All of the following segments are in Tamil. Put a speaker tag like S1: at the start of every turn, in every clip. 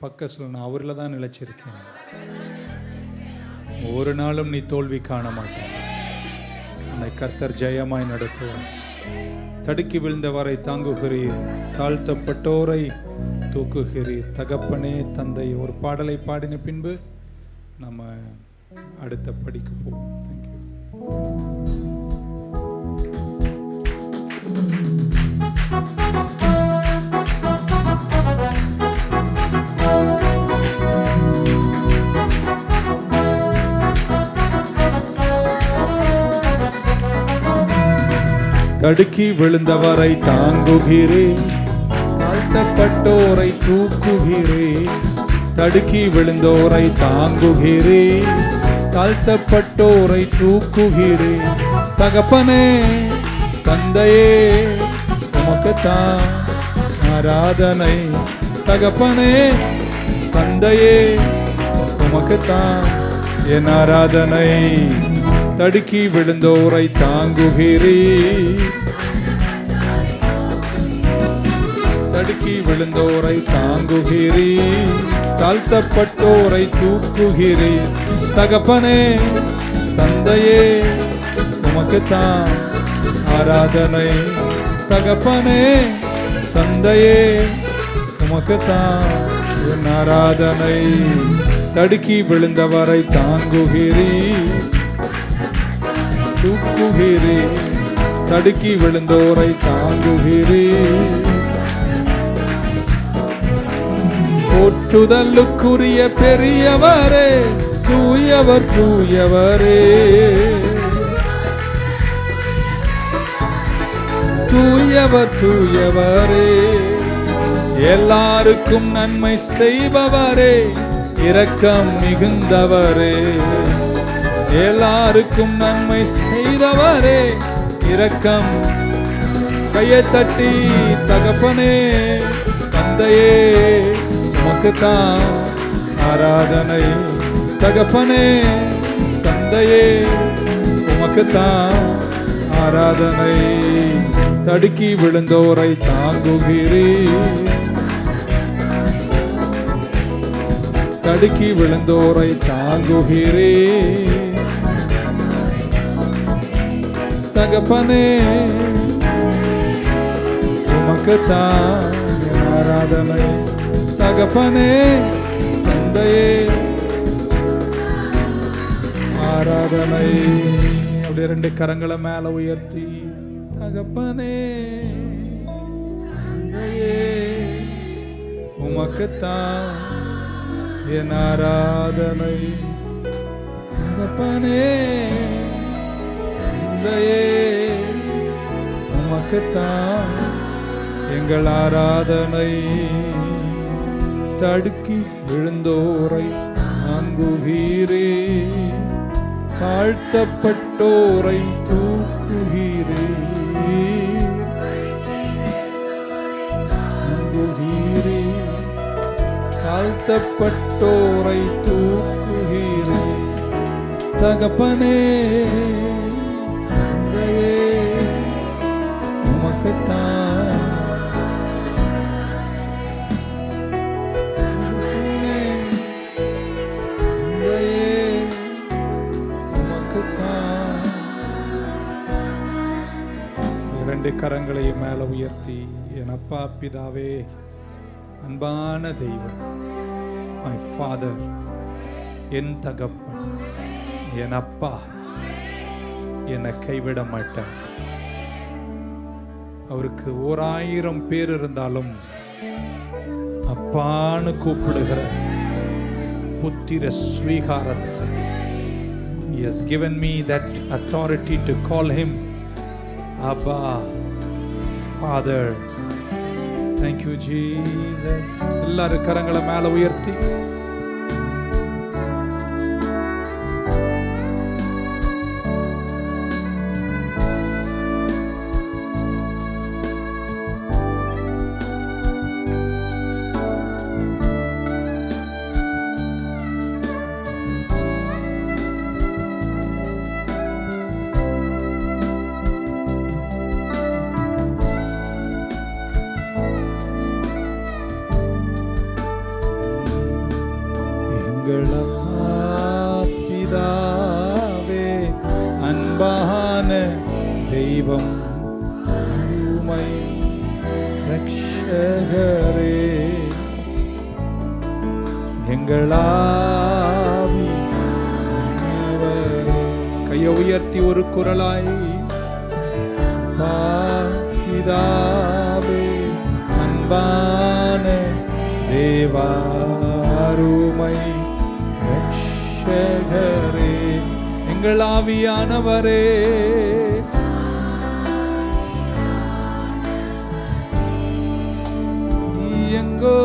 S1: பக்கத்தில் நான் அவரில் தான் நிலைச்சிருக்கேன். ஒரு நாளும் நீ தோல்வி காண மாட்டேன். உன்னை கர்த்தர் ஜெயமாய் நடத்துவார். தடுக்கி விழுந்தவரை தாங்குகிறீர், தாழ்த்தப்பட்டோரை தூக்குகிறீர். தகப்பனே தந்தை. ஒரு பாடலை பாடின பின்பு நம்ம அடுத்த படிக்க போவோம். தேங்க்யூ. தடுக்கி விழுந்தவரை தாங்குகிறேன், தாழ்த்தப்பட்டோரை தூக்குகிறேன். தடுக்கி விழுந்தோரை தாங்குகிறேன், தாழ்த்தப்பட்டோரை தூக்குகிறேன். தகப்பனே தந்தையே உமக்குத்தான் ஆராதனை. தகப்பனே தந்தையே உமக்குத்தான் என் ஆராதனை. தடுக்கி விழுந்தோரை தாங்குகிறீர், தடுக்கி விழுந்தோரை தாங்குகிறீர். தாழ்த்தப்பட்டோரை தூக்குகிறீர். தகப்பனே தந்தையே உமக்குத்தான் ஆராதனை. தகப்பனே தந்தையே உமக்குத்தான் என் ஆராதனை. தடுக்கி விழுந்தவரை தாங்குகிறீர், தூக்குகிறீர். தடுக்கி விழுந்தோரை தாங்குகிறீர். போற்றுதலுக்குரிய பெரியவரே, தூயவர் தூயவரே, தூயவர் தூயவரே. எல்லாருக்கும் நன்மை செய்பவரே, இரக்கம் மிகுந்தவரே. எல்லாருக்கும் நன்மை செய்தவரே, இரக்கம். கையை தட்டி தகப்பனே தந்தையே உமக்குத்தான் ஆராதனை. தகப்பனே தந்தையே உமக்குத்தான் ஆராதனை. தடுக்கி விழுந்தோரை தாங்குகிறீர், தடுக்கி விழுந்தோரை தாங்குகிறீர். தகப்பனே உமக்குத்தான் ஆராதனை. தகப்பனே தந்தையே ஆராதனை. அப்படியே ரெண்டு கரங்களை மேல உயர்த்தி தகப்பனே தந்தையே உமக்குத்தான் என் ஆராதனை. தகப்பனே தந்தையே உமக்குத்தான் எங்கள் ஆராதனை. தடுக்கி விழுந்தோரை தாங்குகிறே, தாழ்த்தப்பட்டோரை தூக்குகிறே. தாங்குகிறே, தாழ்த்தப்பட்டோரை தூக்குகிறே. தகப்பனே தந்தையே உமக்குத்தான் இரண்டு கரங்களையும் மேல உயர்த்தி என் அப்பா பிதாவே, அன்பான தெய்வம், மை ஃபாதர், என் தகப்பன், என் அப்பா என்னை கைவிட மாட்டார். அவருக்கு 1000 பேர் இருந்தாலும் அப்பான்னு கூப்பிடுகிற புத்திர ஸ்வீகாரத்தை He has given me that authority to call him Abba, Father. Thank you, Jesus. எல்லாரும் கரங்களை மேல உயர்த்தி எங்கள் அப்பா பிதாவே, அன்பான தெய்வம் உம்மை ரட்சகரே, எங்கள் ஆவியானவரே. கையை உயர்த்தி ஒரு குரலாய், பிதாவே அன்பான தேவா உம்மை ரட்சகரே, எங்கள் ஆவியானவரே. எங்கோ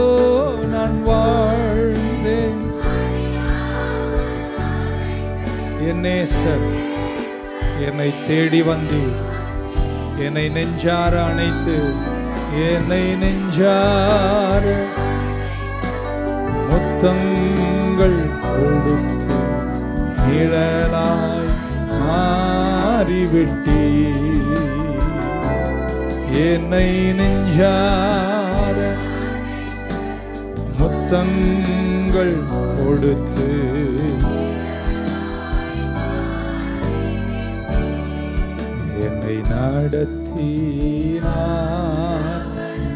S1: நான் வாழ்ந்தேன், என் நேசர் என்னை தேடி வந்தீர், என்னை நெஞ்சார அணைத்து, என்னை நெஞ்சார முத்தங்கள் கொடுத்து நிழலாய் மாறிவிட்டீர், என்னை நெஞ்சார முத்தங்கள் கொடுத்து என்னை நடத்தினார்.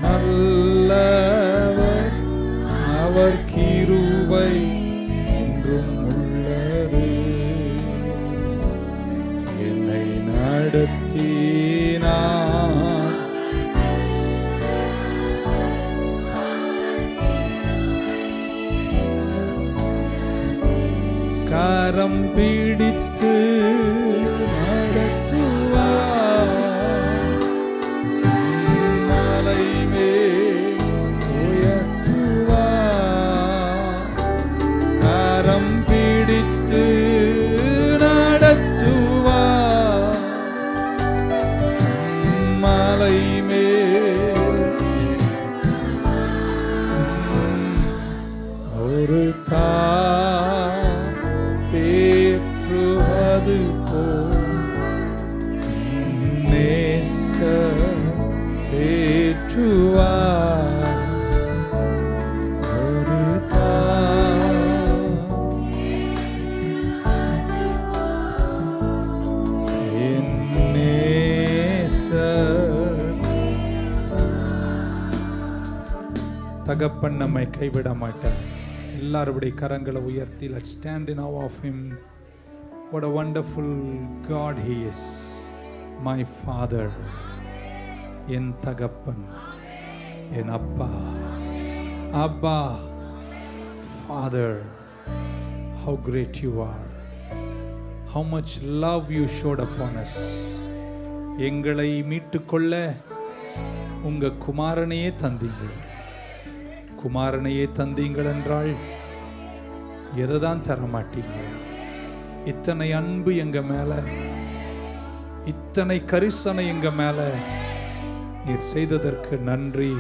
S1: நல்லவர் அவர் கிருபை என்றும் உள்ளது, என்னை நடத்தினார். கரம் பிடித்து நடத்துவார், மலை மேல் உயர்த்துவார். கரம் பிடித்து நடத்துவார், மலை மேல் ஒரு தேற்றுவது போல் நேச தேற்றுவார். ஒரு என் நேசர். தகப்பன் நம்மை கைவிட மாட்டார். எல்லாருடைய கரங்களை உயர்த்தி, let's stand in awe of him. What a wonderful God he is. My Father, என் தகப்பன், என் அப்பா. Abba, Father, how great you are. How much love you showed upon us. எங்களை மீட்டுக்கொள்ள உங்க குமாரனையே தந்தீங்க. குமாரனையே தந்தீங்கள் என்றால் எதைதான் தரமாட்டீங்க? இத்தனை அன்பு எங்க மேல, இத்தனை கரிசனை எங்க மேல நீர் செய்ததற்கு நன்றி.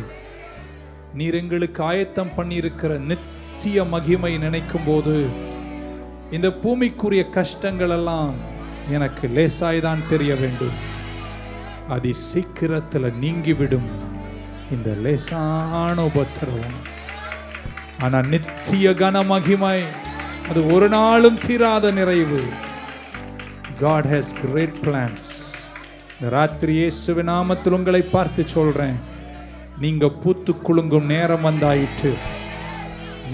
S1: நீர் எங்களுக்கு ஆயத்தம் பண்ணியிருக்கிற நித்திய மகிமை நினைக்கும் போது இந்த பூமிக்குரிய கஷ்டங்கள் எல்லாம் எனக்கு லேசாய்தான் தெரிய வேண்டும். அதி சீக்கிரத்தில் நீங்கிவிடும் இந்த லேசான உபத்திரவம். ஆனா நித்திய கன மகிமை அது ஒரு நாளும் தீராத நிறைவு. God has great plans. இந்த ராத்திரி இயேசுவின் நாமத்தில் உங்களை பார்த்து சொல்றேன், நீங்க பூத்து குலுங்கும் நேரம் வந்தாயிற்று.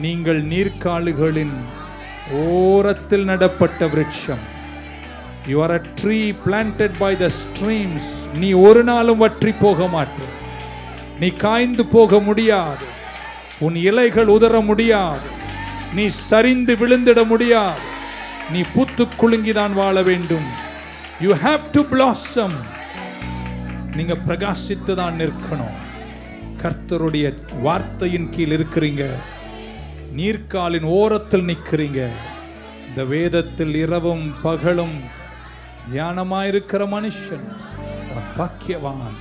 S1: நீங்கள் நீர்க்காலுகளின் ஓரத்தில் நடப்பட்ட விருட்சம். You are a tree planted by the streams. நீ ஒரு நாளும் வற்றி போக மாட்டே. நீ காய்ந்து போக முடியாது. உன் இலைகள் உதற முடியாது. நீ சரிந்து விழுந்திட முடியாது. நீ பூத்து குலுங்கிதான் வாழ வேண்டும். You have to blossom. நீங்க பிரகாசித்து தான் நிற்கணும். கர்த்தருடைய வார்த்தையின் கீழ் இருக்கிறீங்க. நீர்க்காலின் ஓரத்தில் நிற்கிறீங்க. இந்த வேதத்தில் இரவும் பகலும் தியானமாயிருக்கிற மனுஷன் பாக்கியவான்.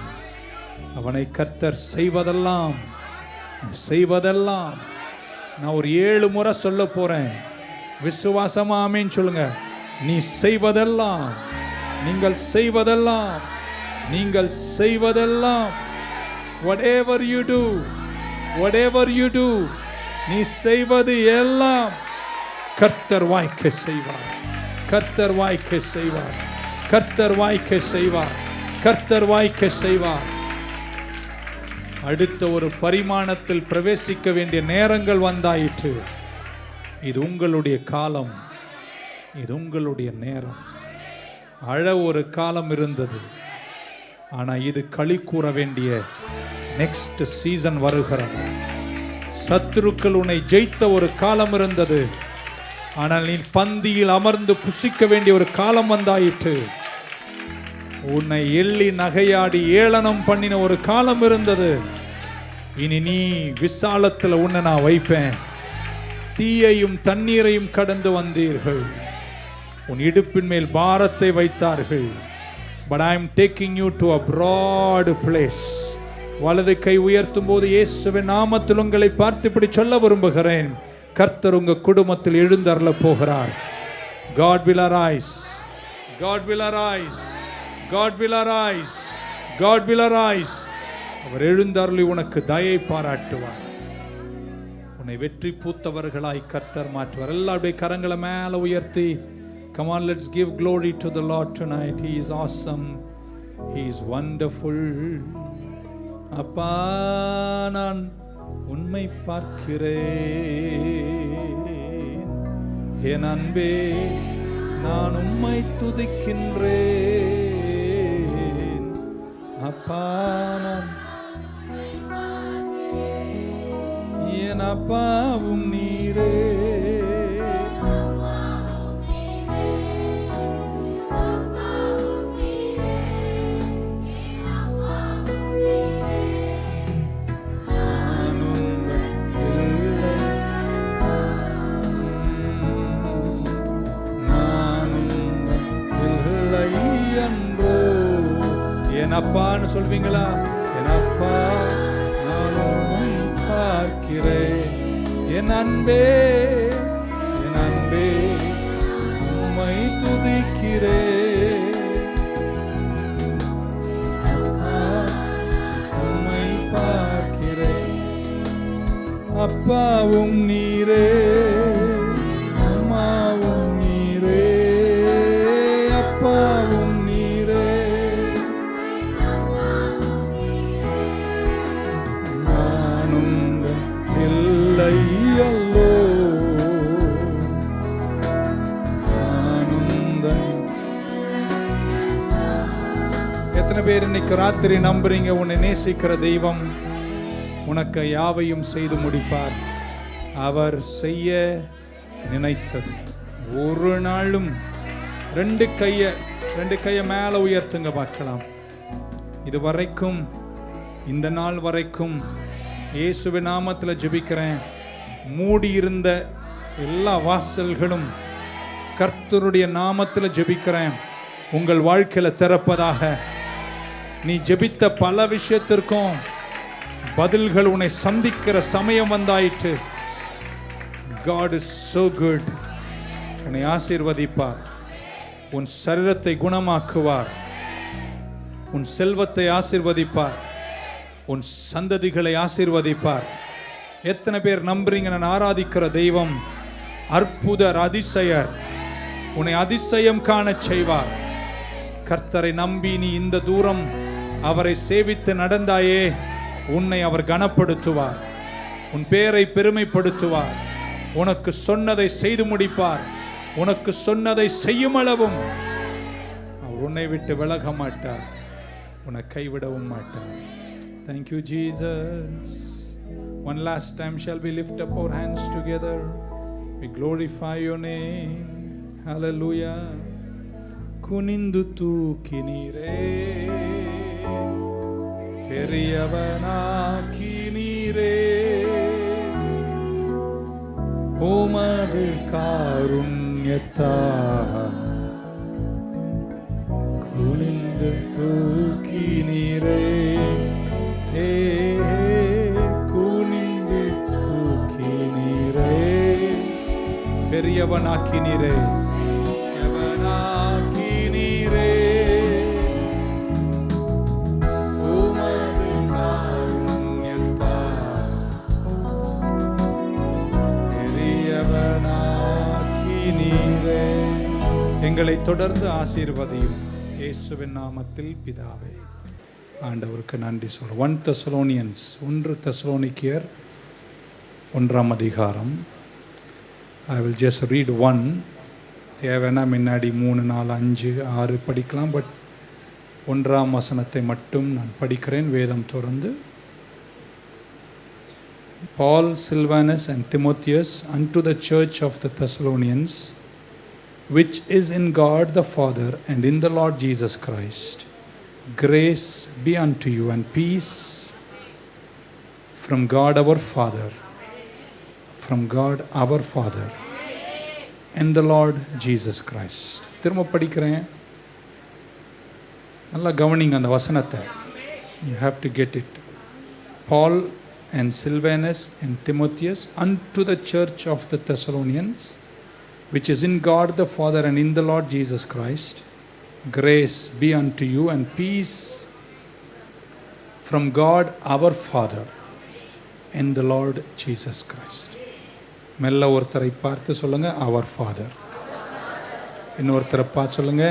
S1: அவனை கர்த்தர் செய்வதெல்லாம் நான் ஒரு 7 முறை சொல்ல போறேன். விசுவாசமா ஆமென் சொல்லுங்க. நீ செய்வதெல்லாம், நீங்கள் செய்வதெல்லாம் whatever you do, நீ செய்வது எல்லாம் கர்த்தர் வாய்க்க செய்வார். கர்த்தர் வாய்க்க செய்வார். கர்த்தர் வாய்க்க செய்வார். கர்த்தர் வாய்க்க செய்வார். அடுத்த ஒரு பரிமாணத்தில் பிரவேசிக்க வேண்டிய நேரங்கள் வந்தாயிற்று. இது உங்களுடைய காலம். இது உங்களுடைய நேரம். அழ ஒரு காலம் இருந்தது. ஆனா இது களி கூற வேண்டிய நெக்ஸ்ட் சீசன் வருகிறது. சத்துருக்கள் உன்னை ஜெயித்த ஒரு காலம் இருந்தது. ஆனால் நீ பந்தியில் அமர்ந்து புசிக்க வேண்டிய ஒரு காலம் வந்தாயிற்று. உன்னை எள்ளி நகையாடி ஏளனம் பண்ணின ஒரு காலம் இருந்தது. இனி நீ விசாலத்தில் உன்னை நான் வைப்பேன். தீயையும் தண்ணீரையும் கடந்து வந்தீர்கள். உன் இடுப்பின் மேல் பாரத்தை வைத்தார்கள். But I am taking you to a broad place. வலது கை உயர்த்தும் போது இயேசுவின் நாமத்தில் உங்களை பார்த்து இப்படி சொல்ல விரும்புகிறேன். கர்த்தர் உங்க குடும்பத்தில் எழுந்தருள போகிறார். God will arise. God will arise. God will arise. God will arise. அவர் எழுந்தருளி உனக்கு தயை பாராட்டுவார். உன்னை வெற்றி பூத்தவர்களாய் கர்த்தர் மாற்றுவார். எல்லாருடைய கரங்களை மேல உயர்த்தி, come on, let's give glory to the Lord tonight. He is awesome. He is wonderful. அப்பா நான் உம்மை பார்க்கிறேன். என் அன்பே நான் உம்மை துதிக்கின்றேன். அப்பா நான் என் அப்பாவும் நீரே. என் அப்பான்னு சொல்வீங்களா? என் அப்பா நான் உம்மை பார்க்கிறேன். என் அன்பே என் அன்பே உம்மை துதிக்கிறேன். உம்மை பார்க்கிறேன். அப்பாவும் நீரே, அம்மாவும் நீரே, அப்பாவும் நீரே. எத்தனை பேர் இன்னைக்கு ராத்திரி நம்புறீங்க உன்னை நேசிக்கிற தெய்வம் உனக்கு யாவையும் செய்து முடிப்பார்? அவர் செய்ய நினைத்தது ஒரு நாளும். ரெண்டு கையை மேல உயர்த்துங்க பார்க்கலாம். இது வரைக்கும், இந்த நாள் வரைக்கும் இயேசுவின் நாமத்தில் ஜெபிக்கிறேன். மூடியிருந்த எல்லா வாசல்களும் கர்த்தருடைய நாமத்தில் ஜெபிக்கிறேன். உங்கள் வாழ்க்கையில திறப்பதாக. நீ ஜெபித்த பல விஷயத்திற்கும் பதில்கள் உன்னை சந்திக்கிற சமயம் வந்தாயிற்று. God is so good. உன்னை ஆசீர்வதிப்பார். உன் சரீரத்தை குணமாக்குவார். உன் செல்வத்தை ஆசீர்வதிப்பார். உன் சந்ததிகளை ஆசீர்வதிப்பார். எத்தனை பேர் நம்புறீங்க? நான் ஆராதிக்கிற தெய்வம் அற்புதர், அதிசயர். உன்னை அதிசயம் காண செய்வார். கர்த்தரை நம்பி நீ இந்த தூரம் அவரை சேவித்து நடந்தாயே, உன்னை அவர் கனப்படுத்துவார். உன் பேரை பெருமைப்படுத்துவார். உனக்கு சொன்னதை செய்து முடிப்பார். உனக்கு சொன்னதை செய்யும் அளவும் அவர் உன்னை விட்டு விலக மாட்டார். உன்னை கைவிடவும் மாட்டார். Thank you, Jesus. One last time shall we lift up our hands together. We glorify your name. Hallelujah. Kunindu தூக்கினீரே, பெரியவனாக்கினீரே, உமது காருண்யத்தால் குனிந்து தூக்கினீரே. குனிந்து தூக்கினீரே, பெரியவனாக்கினீரே, எவனாக்கினீரே, உமது காருண்யத்தால் பெரியவனாக்கினீரே. எங்களை தொடர்ந்து ஆசீர்வதியும் இயேசுவின் நாமத்தில் பிதாவே. ஆண்டவருக்கு நன்றி சொல்றோம். 1 தெசலோனிக்கேயர் 1 அதிகாரம். I will just read 1. தேவைன்னா முன்னாடி 3, 4, 5, 6 படிக்கலாம். பட் 1ஆம் வசனத்தை மட்டும் நான் படிக்கிறேன். வேதம் தொடர்ந்து. Paul, Silvanus and Timotheus, unto the church of the Thessalonians, which is in God the Father and in the Lord Jesus Christ, grace be unto you and peace from God our Father, and the Lord Jesus Christ. திரும்ப படிக்கிறேன், நல்லா கவனிங்க அந்த வசனத்தை. You have to get it. Paul and Silvanus and Timotheus, unto the church of the Thessalonians, which is in God the Father and in the Lord Jesus Christ, grace be unto you and peace from God our Father and the Lord Jesus Christ. மெல்ல ஒருத்தரை பார்த்து சொல்லுங்க, our Father. இன்னொருத்தரை பார்த்து சொல்லுங்க,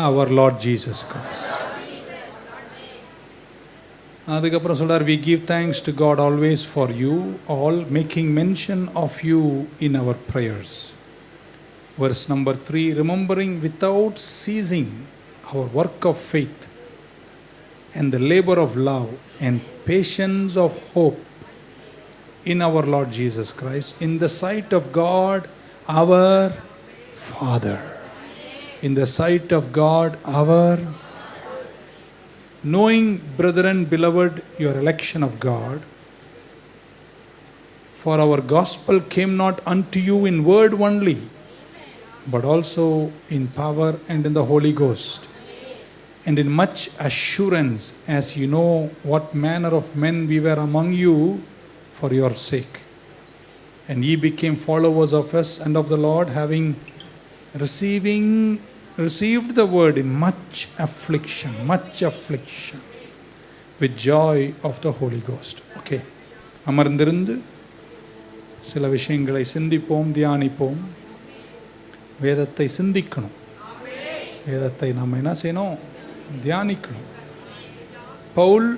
S1: our Lord Jesus Christ. அதுக்கப்புறம் சொல்றார், we give thanks to God always for you all, making mention of you in our prayers. Verse number 3, remembering without ceasing our work of faith and the labor of love and patience of hope in our Lord Jesus Christ, in the sight of God our Father. In the sight of God our Father. Knowing, brethren, beloved, your election of God, for our gospel came not unto you in word only, but also in power and in the Holy Ghost, and in much assurance, as you know what manner of men we were among you for your sake. And ye became followers of us and of the Lord, having received the word in much affliction with joy of the Holy Ghost. Okay. அமர்ந்திருந்து சில விஷயங்களை சிந்திப்போம், தியானிப்போம். வேதத்தை சிந்திக்கணும். வேதத்தை நம்ம என்ன செய்யணும்? தியானிக்கணும். பவுல்,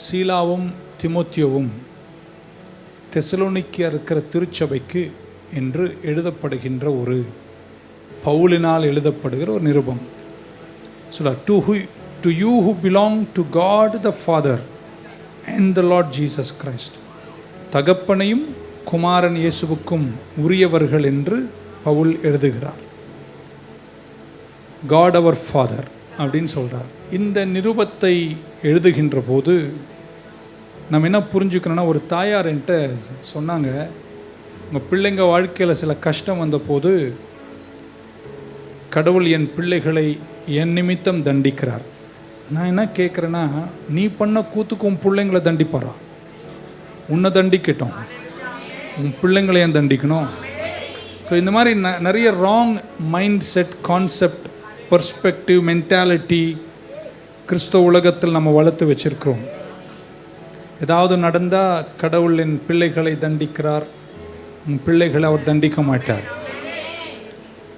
S1: சீலாவும் திமோத்தியோவும் தெசலோனிக்கேயர் இருக்கிற திருச்சபைக்கு என்று எழுதப்படுகின்ற ஒரு பவுலினால் எழுதப்படுகிற ஒரு நிருபம். சொல்றார், to you who belong to God the Father and the Lord Jesus Christ. தகப்பனையும் குமாரன் இயேசுவுக்கும் உரியவர்கள் என்று பவுல் எழுதுகிறார். God our Father அப்படின்னு சொல்றார். இந்த நிருபத்தை எழுதுகின்ற போது நம்ம என்ன புரிஞ்சுக்கணும்னா, ஒரு தாயார் என்கிட்ட சொன்னாங்க, உங்கள் பிள்ளைங்க வாழ்க்கையில் சில கஷ்டம் வந்த போது கடவுள் என் பிள்ளைகளை என் நிமித்தம் தண்டிக்கிறார். நான் என்ன கேட்குறேன்னா, நீ பண்ண கூத்துக்கு உன் பிள்ளைங்களை தண்டிப்பாரா? உன்னை தண்டிக்கட்டும், உன் பிள்ளைங்களை ஏன் தண்டிக்கணும்? ஸோ இந்த மாதிரி நிறைய wrong mind set, concept, perspective, mentality கிறிஸ்தவ உலகத்தில் நம்ம வளர்த்து வச்சுருக்கிறோம். ஏதாவது நடந்தால் கடவுள் என் பிள்ளைகளை தண்டிக்கிறார், உன் பிள்ளைகளை அவர் தண்டிக்க மாட்டார்.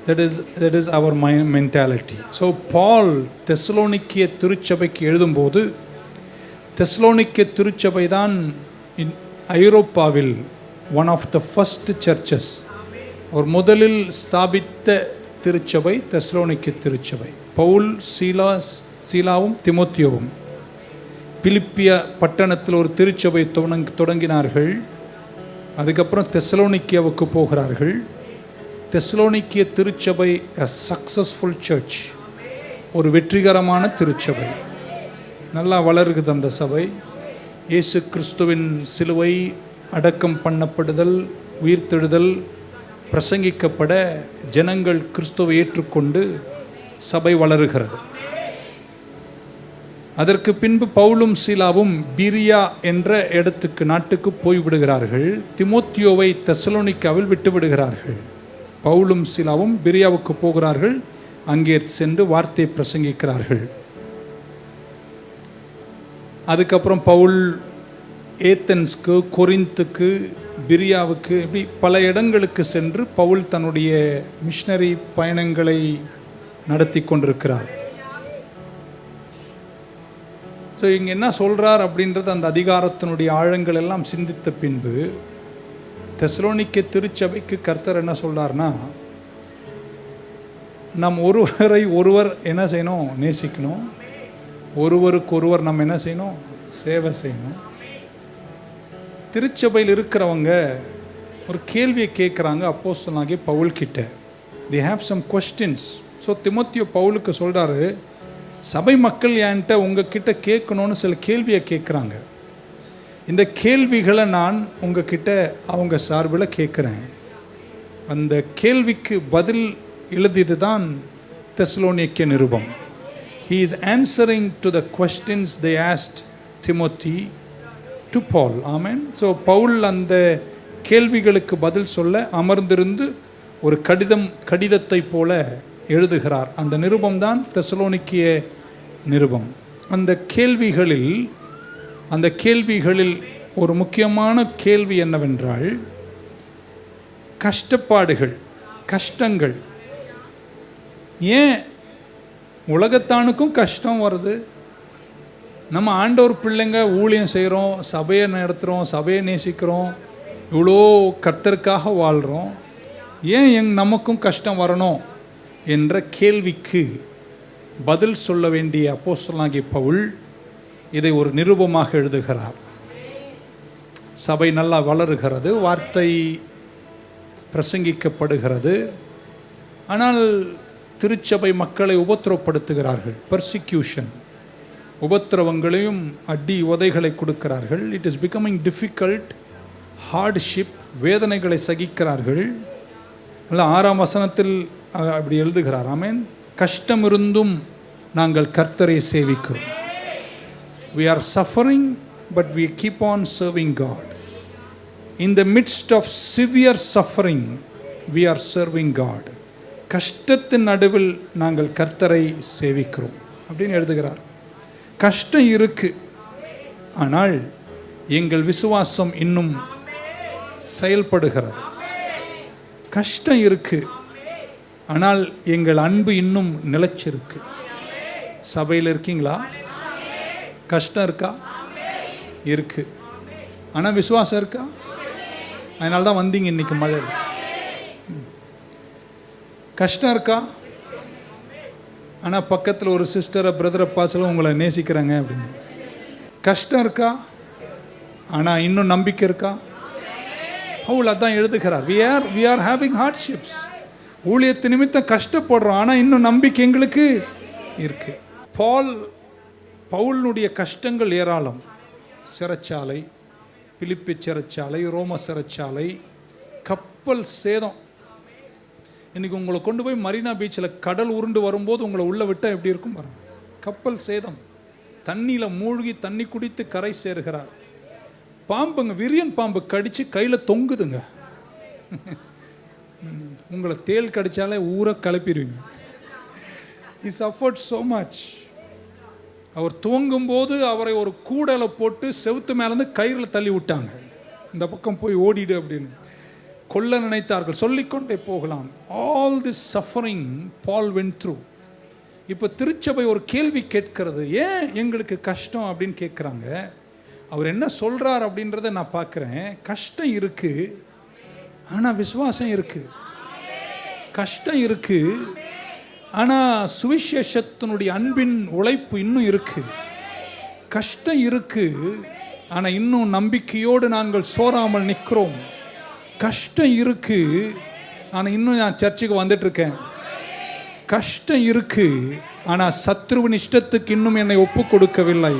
S1: That is our mentality. So Paul தெசலோனிக்கேய திருச்சபைக்கு எழுதும்போது, தெசலோனிக்கேய திருச்சபை தான் ஐரோப்பாவில் one of the first churches. அவர் முதலில் ஸ்தாபித்த திருச்சபை தெசலோனிக்கேய திருச்சபை. பவுல், சீலாவும் திமோத்தியோவும் பிலிப்பிய பட்டணத்தில் ஒரு திருச்சபை தொடங்கினார்கள். அதுக்கப்புறம் தெசலோனிக்கேவுக்கு போகிறார்கள். தெசலோனிக்கேய திருச்சபை a successful church, ஒரு வெற்றிகரமான திருச்சபை. நல்லா வளருகிறது அந்த சபை. இயேசு கிறிஸ்துவின் சிலுவை, அடக்கம் பண்ணப்படுதல், உயிர்த்தெழுதல் பிரசங்கிக்கப்பட ஜனங்கள் கிறிஸ்துவை ஏற்றுக்கொண்டு சபை வளருகிறது. அதற்கு பின்பு பவுலும் சீலாவும் பீரியா என்ற நாட்டுக்கு போய்விடுகிறார்கள். திமோத்தியோவை தெசலோனிக்காவில் விட்டுவிடுகிறார்கள். பவுலும் சீலாவும் பீரியாவுக்கு போகிறார்கள். அங்கே சென்று வார்த்தை பிரசங்கிக்கிறார்கள். அதுக்கப்புறம் பவுல் ஏத்தன்ஸ்க்கு, கொரிந்துக்கு, பிரியாவுக்கு, இப்படி பல இடங்களுக்கு சென்று பவுல் தன்னுடைய மிஷனரி பயணங்களை நடத்தி கொண்டிருக்கிறார். ஸோ இங்கே என்ன சொல்கிறார் அப்படின்றது அந்த அதிகாரத்தினுடைய ஆழங்கள் எல்லாம் சிந்தித்த பின்பு தெசலோனிக்கே திருச்சபைக்கு கர்த்தர் என்ன சொல்கிறார்னா, நம் ஒருவரை ஒருவர் என்ன செய்யணும்? நேசிக்கணும். ஒருவருக்கு ஒருவர் நம்ம என்ன செய்யணும்? சேவை செய்யணும். திருச்சபையில் இருக்கிறவங்க ஒரு கேள்வியை கேட்குறாங்க அப்போஸ்தலனாகிய பவுல் கிட்ட. they have some questions. So திமோத்தேயு பவுலுக்கு சொல்கிறாரு, சபை மக்கள் என்கிட்ட உங்ககிட்ட கேட்கணும்னு சில கேள்வியை கேட்குறாங்க. இந்த கேள்விகளை நான் உங்ககிட்ட அவங்க சார்பில் கேட்குறேன். அந்த கேள்விக்கு பதில் எழுதியது தான் Thessalonica Nirupam. he is answering to the questions they asked Timothy to Paul. Amen. So Paul அந்த கேள்விகளுக்கு பதில் சொல்ல அமர்ந்திருந்து ஒரு கடிதத்தை போல எழுதுகிறார். அந்த நிருபம் தான் தெசலோனிக்கே நிருபம். அந்த கேள்விகளில் ஒரு முக்கியமான கேள்வி என்னவென்றால், கஷ்டப்பாடுகள், கஷ்டங்கள். ஏன் உலகத்தானுக்கும் கஷ்டம் வருது? நம்ம ஆண்டவர் பிள்ளைங்க ஊழியம் செய்கிறோம், சபையை நடத்துகிறோம், சபையை நேசிக்கிறோம், இவ்வளோ கர்த்தருக்காக வாழ்கிறோம், ஏன் நமக்கும் கஷ்டம் வரணும் என்ற கேள்விக்கு பதில் சொல்ல வேண்டிய அப்போஸ்தலனாகிய பவுல் இதை ஒரு நிருபமாக எழுதுகிறார். சபை நல்லா வளருகிறது, வார்த்தை பிரசங்கிக்கப்படுகிறது. ஆனால் திருச்சபை மக்களை உபத்திரவப்படுத்துகிறார்கள். பர்சிக்யூஷன், உபத்திரவங்களையும் அடி உதைகளை கொடுக்கிறார்கள். It is becoming difficult, hardship, வேதனைகளை சகிக்கிறார்கள். அல்ல 6ஆம் வசனத்தில் அப்படி எழுதுகிறார். ஆமென். கஷ்டம் இருந்தும் நாங்கள் கர்த்தரை சேவிக்கிறோம். we are suffering but we keep on serving God. in the midst of severe suffering we are serving God. கஷ்டத்தின் நடுவில் நாங்கள் கர்த்தரை சேவிக்கிறோம் அப்படின்னு எழுதுகிறார். கஷ்டம் இருக்கு, ஆனால் எங்கள் விசுவாசம் இன்னும் செயல்படுகிறது. கஷ்டம் இருக்கு, ஆனால் எங்கள் அன்பு இன்னும் நிலைச்சிருக்கு. சபையில் இருக்கீங்களா? கஷ்டம் இருக்கா? இருக்கு, ஆனால் விசுவாசம் இருக்கா? அதனால தான் வந்தீங்க இன்னைக்கு மழையில். கஷ்டம் இருக்கா? ஆனால் பக்கத்தில் ஒரு சிஸ்டரை பிரதரை பார்த்தாலும் உங்களை நேசிக்கிறாங்க அப்படின்னு. கஷ்டம் இருக்கா? ஆனால் இன்னும் நம்பிக்கை இருக்கா? பவுல் அதான் எழுதுகிறார். we are having hardships. ஊழியத்து நிமித்தம் கஷ்டப்படுறோம், ஆனால் இன்னும் நம்பிக்கை எங்களுக்கு இருக்கு. பவுலுடைய கஷ்டங்கள் ஏராளம். சிறைச்சாலை, பிலிப்பி சிறைச்சாலை, ரோம சிறைச்சாலை, கப்பல் சேதம். இன்னைக்கு உங்களை கொண்டு போய் மரீனா பீச்சில் கடல் உருண்டு வரும்போது உங்களை உள்ள விட்டால் எப்படி இருக்கும் பாருங்க. கப்பல் சேதம், தண்ணியில் மூழ்கி தண்ணி குடித்து கரை சேருகிறார். பாம்புங்க, விரியன் பாம்பு கடிச்சு கையில் தொங்குதுங்க. உங்களை தேள் கடிச்சாலே ஊரை கிளப்பிடுவீங்க. he suffered so much. அவர் துவங்கும் போது அவரை ஒரு கூடலை போட்டு செவுத்து மேலேருந்து கயிறில் தள்ளி விட்டாங்க. இந்த பக்கம் போய் ஓடிடு அப்படின்னு கொல்ல நினைத்தார்கள். சொல்லிக்கொண்டே போகலாம். all this suffering Paul went through. இப்போ திருச்சபை ஒரு கேள்வி கேட்கிறது, ஏன் எங்களுக்கு கஷ்டம் அப்படின்னு கேட்குறாங்க. அவர் என்ன சொல்கிறார் அப்படின்றத நான் பார்க்குறேன். கஷ்டம் இருக்கு, ஆனால் விசுவாசம் இருக்கு. கஷ்டம் இருக்கு, ஆனால் சுவிசேஷத்தினுடைய அன்பின் உழைப்பு இன்னும் இருக்கு. கஷ்டம் இருக்கு, ஆனால் இன்னும் நம்பிக்கையோடு நாங்கள் சோறாமல் நிற்கிறோம். கஷ்டம் இருக்கு, ஆனால் இன்னும் நான் சர்ச்சுக்கு வந்துட்டு இருக்கேன். கஷ்டம் இருக்கு, ஆனால் சத்ருவின் இஷ்டத்துக்கு இன்னும் என்னை ஒப்பு கொடுக்கவில்லை.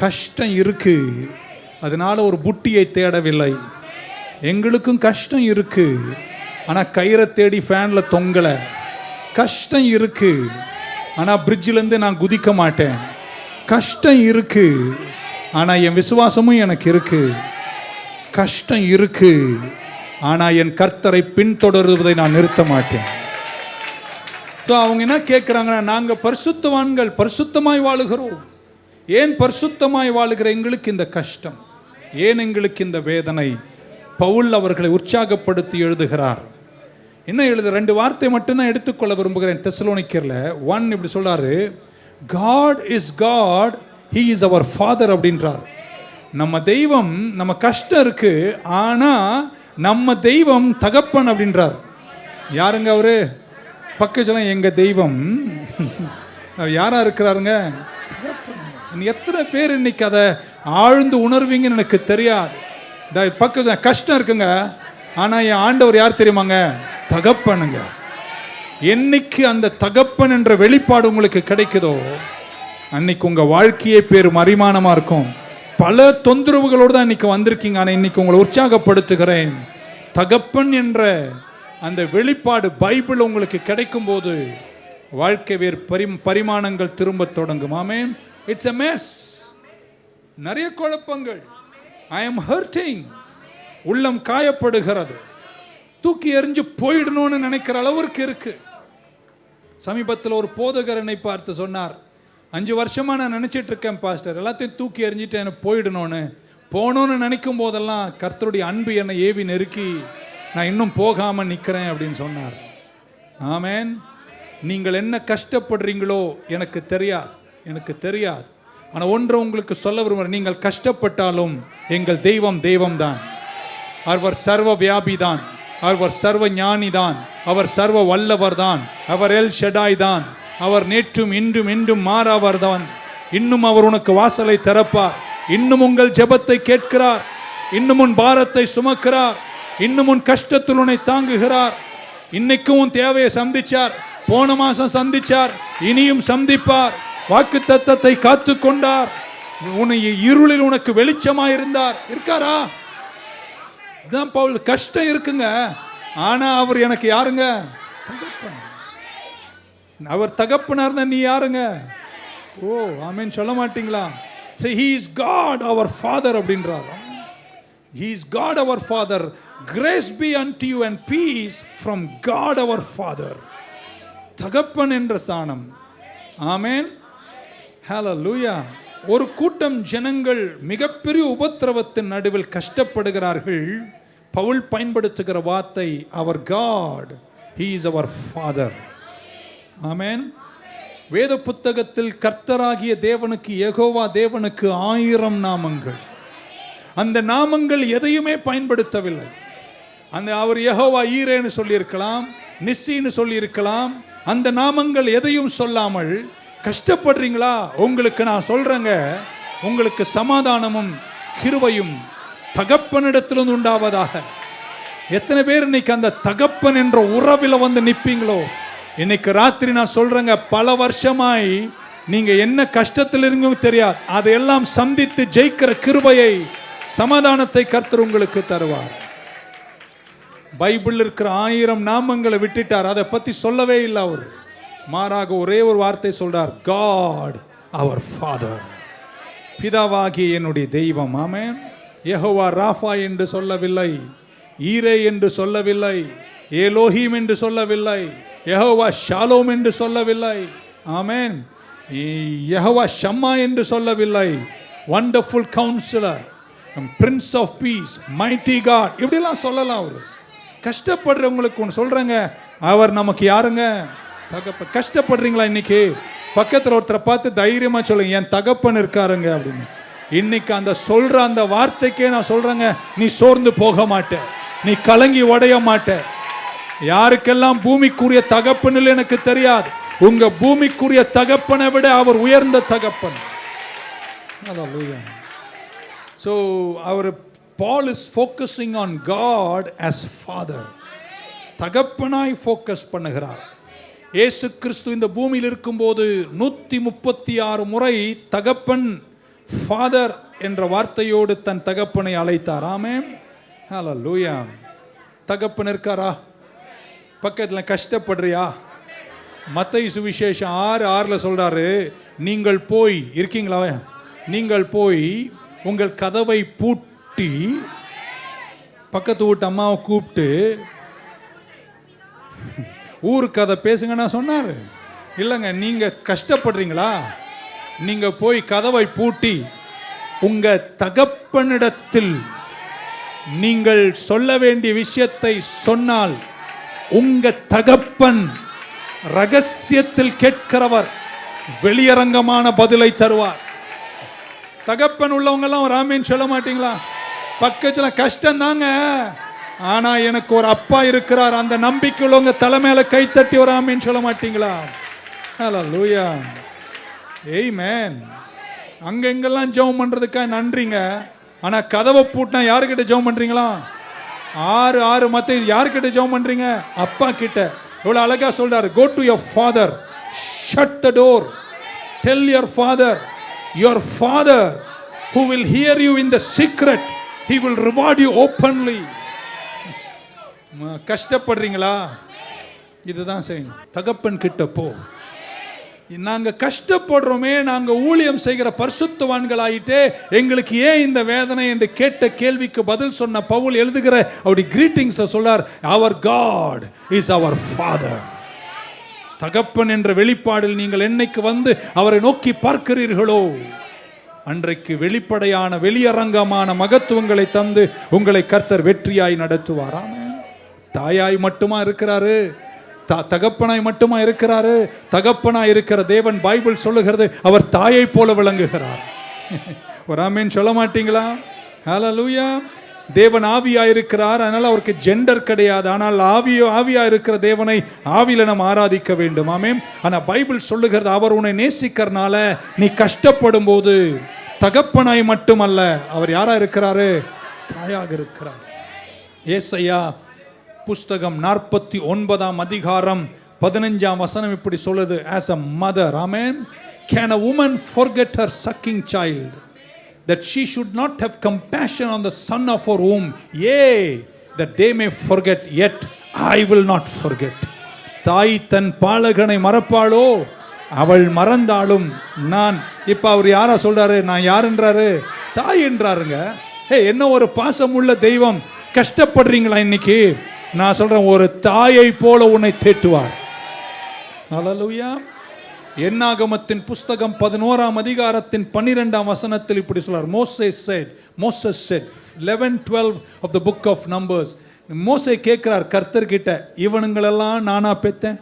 S1: கஷ்டம் இருக்கு, அதனால ஒரு புட்டியை தேடவில்லை. எங்களுக்கும் கஷ்டம் இருக்கு, ஆனால் கயிறை தேடி ஃபேனில் தொங்கலை. கஷ்டம் இருக்கு, ஆனால் பிரிட்ஜிலேருந்து நான் குதிக்க மாட்டேன். கஷ்டம் இருக்கு, ஆனால் என் விசுவாசமும் எனக்கு இருக்கு. கஷ்டம் இருக்கு, ஆனால் என் கர்த்தரை பின்தொடருவதை நான் நிறுத்த மாட்டேன். ஸோ அவங்க என்ன கேட்குறாங்கன்னா, நாங்கள் பரிசுத்தவான்கள், பரிசுத்தமாய் வாழுகிறோம். ஏன் பரிசுத்தமாய் வாழுகிற எங்களுக்கு இந்த கஷ்டம்? ஏன் எங்களுக்கு இந்த வேதனை? பவுல் அவர்களை உற்சாகப்படுத்தி எழுதுகிறார். என்ன எழுது? 2 வார்த்தை மட்டும்தான் எடுத்துக்கொள்ள விரும்புகிறேன். தெசலோனிக்கர்ல 1 இப்படி சொல்றாரு, God is God, He is our Father அப்படின்றார். நம்ம தெய்வம், நம்ம கஷ்டம் இருக்கு, ஆனா நம்ம தெய்வம் தகப்பன் அப்படின்றார். யாருங்க அவரு? பக்கத்துல எங்க தெய்வம் யாரா இருக்கிறாருங்க? எத்தனை பேர் இன்னைக்கு அதை ஆழ்ந்து உணர்வீங்கன்னு எனக்கு தெரியாது. பக்கத்துல கஷ்டம் இருக்குங்க, ஆனா என் ஆண்டவர் யார் தெரியுமாங்க? தகப்பனுங்க. என்னைக்கு அந்த தகப்பன் என்ற வெளிப்பாடு உங்களுக்கு கிடைக்குதோ அன்னைக்கு உங்க வாழ்க்கையே பேரும் அரிமானமா இருக்கும். பல தொந்தரவுகளோடு தான் இன்னைக்கு வந்திருக்கீங்க, ஆனா இன்னைக்கு உங்களை உற்சாகப்படுத்துகிறேன். தகப்பன் என்ற அந்த வெளிப்பாடு பைபிள் உங்களுக்கு கிடைக்கும் போது வாழ்க்கை வேறு பரிமாணங்கள் திரும்ப தொடங்கும். ஆமென். It's a mess. நிறைய குழப்பங்கள். I am hurting. உள்ளம் காயப்படுகிறது. தூக்கி எறிஞ்சு போயிடணும்னு நினைக்கிற அளவிற்கு இருக்கு. சமீபத்தில் ஒரு போதகர் என்னை பார்த்து சொன்னார், 5 வருஷமா நான் நினைச்சிட்டு இருக்கேன் பாஸ்டர், எல்லாத்தையும் தூக்கி எறிஞ்சிட்டு எனக்கு போகணும்னு நினைக்கும் போதெல்லாம் கர்த்தருடைய அன்பு என்னை ஏவி நெருக்கி நான் இன்னும் போகாம நிற்கிறேன் அப்படின்னு சொன்னார். ஆமென். நீங்கள் என்ன கஷ்டப்படுறீங்களோ எனக்கு தெரியாது. ஆனால் ஒன்று உங்களுக்கு சொல்ல விரும்புகிறேன், நீங்கள் கஷ்டப்பட்டாலும் எங்கள் தெய்வம் தெய்வம்தான். அவர் சர்வ வியாபி தான், அவர் சர்வ ஞானி தான், அவர் சர்வ வல்லவர் தான், அவர் எல் ஷடாய் தான், அவர் நேற்றும் இன்றும் என்றும் மாறாவர் தான். இன்னும் அவர் உனக்கு வாசலை திறப்பார். இன்னும் உங்கள் ஜெபத்தை கேட்கிறார். இன்னும் உன் பாரத்தை சுமக்கிறார். இன்னும் உன் கஷ்டத்தில் உன்னை தாங்குகிறார். இன்னைக்கும் உன் தேவையை சந்திச்சார், போன மாசம் சந்திச்சார், இனியும் சந்திப்பார். வாக்கு தத்தத்தை காத்து கொண்டார். உன்னை இருளில் உனக்கு வெளிச்சமாக இருக்காரா? தான் பவுல். கஷ்டம் இருக்குங்க, ஆனா அவர் எனக்கு யாருங்க? தகப்பன். அவர் தகப்பனா இருந்தா நீ யாருங்க? ஓ ஆமென் சொல்ல மாட்டீங்களா? Say he is God our Father அப்படின்றார். He is God our Father. Grace be unto you and peace from God our Father. தகப்பன் என்ற ஸ்தானம். ஆமென். ஹல்லேலூயா. ஒரு கூட்டம் ஜனங்கள் மிகப்பெரிய உபத்திரவத்தின் நடுவில் கஷ்டப்படுகிறார்கள். பவுல் பயன்படுத்துகிற வார்த்தை அவர் God, he is our Father. ஆமென். வேத புத்தகத்தில் கர்த்தராகிய தேவனுக்கு, யெகோவா தேவனுக்கு 1000 நாமங்கள். அந்த நாமங்கள் எதையுமே பயன்படுத்தவில்லை. அந்த அவர் யெகோவா ஈரேன்னு சொல்லியிருக்கலாம், நிஸ்ஸின்னு சொல்லியிருக்கலாம். அந்த நாமங்கள் எதையும் சொல்லாமல் கஷ்டப்படுறீங்களா? உங்களுக்கு நான் சொல்றேங்க, உங்களுக்கு சமாதானமும் கிருபையும் தகப்பனிடத்திலிருந்து உண்டாவதாக. எத்தனை பேர் இன்னைக்கு அந்த தகப்பன் என்ற உறவில் வந்து நிற்பீங்களோ? இன்னைக்கு ராத்திரி நான் சொல்றேங்க, பல வருஷமாய் நீங்க என்ன கஷ்டத்தில் இருந்தும் தெரியாது, அதையெல்லாம் சந்தித்து ஜெயிக்கிற கிருபையை, சமாதானத்தை கர்த்தர் உங்களுக்கு தருவார். பைபிள் இருக்கிற 1000 நாமங்களை விட்டுட்டார், அதை பத்தி சொல்லவே இல்லை அவர். மாறாக ஒரே ஒரு வார்த்தை சொல்றார், God our Father, பிதாவாகிய என்னுடைய தெய்வம். ஆமென். யெகோவா ராஃபா என்று சொல்லவில்லை, ஈரே என்று சொல்லவில்லை, எலோஹீம் என்று சொல்லவில்லை, யெகோவா ஷாலோம் என்று சொல்லவில்லை. ஆமென். யெகோவா ஷம்மா என்று சொல்லவில்லை. Wonderful counsellor, prince of peace, mighty God, இப்படிலாம் சொல்லலாம். அவர் கஷ்டப்படுறவங்களுக்கு ஒன்று சொல்றேங்க, அவர் நமக்கு யாருங்க? தகப்பன். கஷ்டப்படுறீங்களா? இன்னைக்கு பக்கத்தில் ஒருத்தரை பார்த்து தைரியமா சொல்லுங்க, என் தகப்பன் இருக்காருங்க அப்படின்னு. இன்னைக்கு அந்த சொல்ற அந்த வார்த்தைக்கே நான் சொல்றேங்க, நீ சோர்ந்து போக மாட்டே, நீ கலங்கி உடைய மாட்டே. யாருக்கெல்லாம் பூமிக்குரிய தகப்பன் எனக்கு தெரியாது, உங்க பூமிக்குரிய தகப்பனை விட அவர் உயர்ந்த தகப்பன். So our Paul is focusing on God as Father. தகப்பனாய் ஃபோக்கஸ் பண்ணுகிறார். இயேசு கிறிஸ்து இந்த பூமியில் இருக்கும்போது 136 முறை தகப்பன், ஃபாதர் என்ற வார்த்தையோடு தன் தகப்பனை அழைத்தார். ஆமென். ஹல்லேலூயா. தகப்பன் இருக்காரா? பக்கத்தில் கஷ்டப்படுறியா? மத்தேயு சுவிசேஷம் 6:6 சொல்றாரு, நீங்கள் போய் இருக்கீங்களா? நீங்கள் போய் உங்கள் கதவை பூட்டி பக்கத்து வீட்டு அம்மாவை கூப்பிட்டு ஊரு கதை பேசுங்கன்னா சொன்னாரு. இல்லைங்க, நீங்க கஷ்டப்படுறீங்களா? நீங்க போய் கதவை பூட்டி உங்க தகப்பனிடத்தில் நீங்கள் சொல்ல வேண்டிய விஷயத்தை சொன்னால் உங்க தகப்பன் ரகசியத்தில் கேட்கிறவர் வெளியரங்கமான பதிலை தருவார். தகப்பன் உள்ளவங்க எல்லாம் ஒரு ஆமீன் சொல்ல மாட்டீங்களா? பக்கத்துல கஷ்டம் தாங்க, ஆனா எனக்கு ஒரு அப்பா இருக்கிறார், அந்த நம்பிக்கை உள்ளவங்க தலைமையில கை தட்டி ஒரு ஆமீன் சொல்ல மாட்டீங்களா? ஹல்லேலூயா, ஆமென். அங்க எங்கெல்லாம் ஜெபம் பண்றதுக்காக நன்றிங்க, ஆனா கதவை பூட்டினா யாருக்கிட்ட ஜெபம் பண்றீங்களா? 6 மத்த யாருக்கிட்ட ஜெபம் பண்றீங்க? அப்பா கிட்ட. எவ்வளவு அழகா சொல்றாரு, go to your father, shut the door, tell your father who will hear you in the secret, he will reward you openly. கஷ்டப்படுறீங்களா? இதுதான் செய்யணும். தகப்பன் கிட்ட போ. நாங்க கஷ்டப்படுறோமே, நாங்க ஊழியம் செய்கிற பரிசுத்தவான்களாயிட்டே எங்களுக்கு ஏன் இந்த வேதனை என்று கேட்ட கேள்விக்கு பதில் சொன்ன பவுல் எழுதுகிற அவருடைய கிரீட்டிங்ஸ் சொல்றார், our God is our father. தகப்பன் என்ற வெளிப்பாடில் நீங்கள் என்னைக்கு வந்து அவரை நோக்கி பார்க்கிறீர்களோ அன்றைக்கு வெளிப்படையான வெளியரங்கமான மகத்துவங்களை தந்து உங்களை கர்த்தர் வெற்றியாய் நடத்துவார். தாயாய் மட்டுமா இருக்கிறாரு? தகப்பனாய் மட்டுமா இருக்கிறாரு? தகப்பனாய் இருக்கிற தேவன் பைபிள் சொல்லுகிறது அவர் தாயை போல விளங்குகிறார். ஒரு ஆமீன் சொல்ல மாட்டீங்களா? ஹல்லேலூயா. தேவன் ஆவியா இருக்கிறார், அதனால அவருக்கு ஜெண்டர் கிடையாது. ஆனால் ஆவியா இருக்கிற தேவனை ஆவியில நாம் ஆராதிக்க வேண்டும். ஆமென். ஆனா பைபிள் சொல்லுகிறது அவர் உன்னை நேசிக்கிறனால நீ கஷ்டப்படும் போது தகப்பனாய் மட்டுமல்ல, அவர் யாரா இருக்கிறாரு? தாயாக இருக்கிறார். ஏசாயா புஸ்தகம் 49 அதிகாரம் 15 வசனம் இப்படி சொல்லுது, as a mother, amen, can a woman forget her sucking child, that she should not have compassion on the son of her womb, yea, that they may forget, yet I will not forget. தாய் தன் பாலகனை மறப்பாளோ? அவள் மறந்தாலும் நான். இப்ப அவர் யாரா சொல்றாரு? நான் யாருன்றாரு? தாய் என்றாருங்க. என்ன ஒரு பாசமுள்ள தெய்வம். கஷ்டப்படுறீங்களா இன்னைக்கு? நான் சொல்றேன், ஒரு தாயை போல உன்னை தேற்றுவார். ஹல்லேலூயா. என்னாகமத்தின் புஸ்தகம் 11 அதிகாரத்தின் 12 வசனத்தில் இப்படி சொல்றார், Moses said 11-12 of the book of Numbers. மோசே கேட்கிறார் கர்த்தர் கிட்ட, இவனுங்களெல்லாம் நானா பெத்தேன்?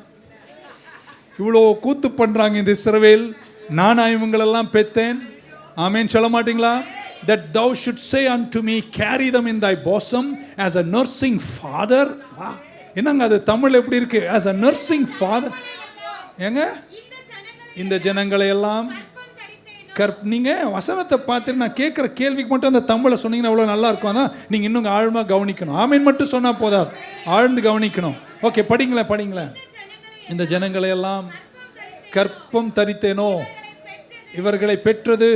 S1: இவ்வளோ கூத்து பண்றாங்க இந்த இஸ்ரவேல், நானா இவங்களெல்லாம் பெத்தேன்? ஆமென் சொல்ல மாட்டீங்களா? That thou should say unto me, carry them in thy bosom as a nursing father. என்னங்க அது தமிழ் எப்படி இருக்கு? as a nursing father. ஏங்க இந்த ஜனங்களை எல்லாம் நீங்க வசனத்தை பார்த்துட்டு நான் கேட்குற கேள்விக்கு மட்டும் அந்த தமிழை சொன்னீங்கன்னா அவ்வளோ நல்லா இருக்கும். அதான் நீங்கள் இன்னும் ஆழமாக கவனிக்கணும். ஆமீன் மட்டும் சொன்னால் போதாது, ஆழ்ந்து கவனிக்கணும். ஓகே, படிங்களேன். இந்த ஜனங்களை எல்லாம் கற்பம் தரித்தேனோ, இவர்களை பெற்றது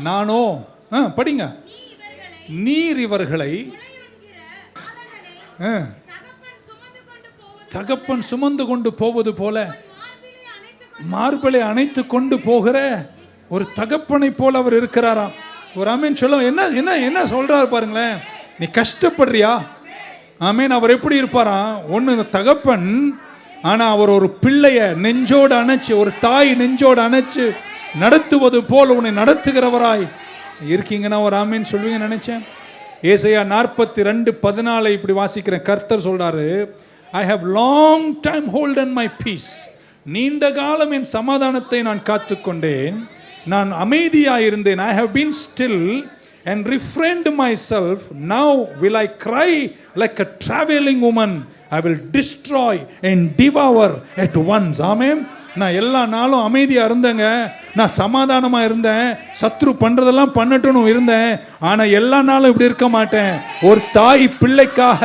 S1: நானோ. படிங்க. நீர் இவர்களை தகப்பன் சுமந்து கொண்டு போவது போல மார்பலை அணைத்து கொண்டு போகிற ஒரு தகப்பனை போல அவர் இருக்கிறாராம். ஒரு ஆமீன் சொல்ல. என்ன சொல்றாரு பாருங்களேன். நீ கஷ்டப்படுறியா? ஆமீன். அவர் எப்படி இருப்பாராம்? ஒன்று தகப்பன், ஆனா அவர் ஒரு பிள்ளைய நெஞ்சோடு அணைச்சு, ஒரு தாய் நெஞ்சோடு அணைச்சு நடத்துவது போல் உன்னை நடத்துகிறவராய் இருக்கீங்கன்னா ஒரு ஆமீன் சொல்வீங்க நினைச்சேன். ஏசாயா 42:14 இப்படி வாசிக்கிறேன். கர்த்தர் சொல்றாரு, I have long time holden my peace. நீண்ட காலம் என் சமாதானத்தை நான் காத்துக்கொண்டேன், நான் அமைதியாயிருந்தேன். I have been still and refrained myself. Now will I cry like a traveling woman. I will destroy and devour at once. Amen. நான் எல்லா நாளும் அமைதியா இருந்தேங்க, நான் சமாதானமா இருந்தேன், சத்ரு பண்றதெல்லாம் பண்ணட்டும்னு இருந்தேன். ஆனா எல்லா நாளும் இப்படி இருக்க மாட்டேன். ஒரு தாய் பிள்ளைக்காக.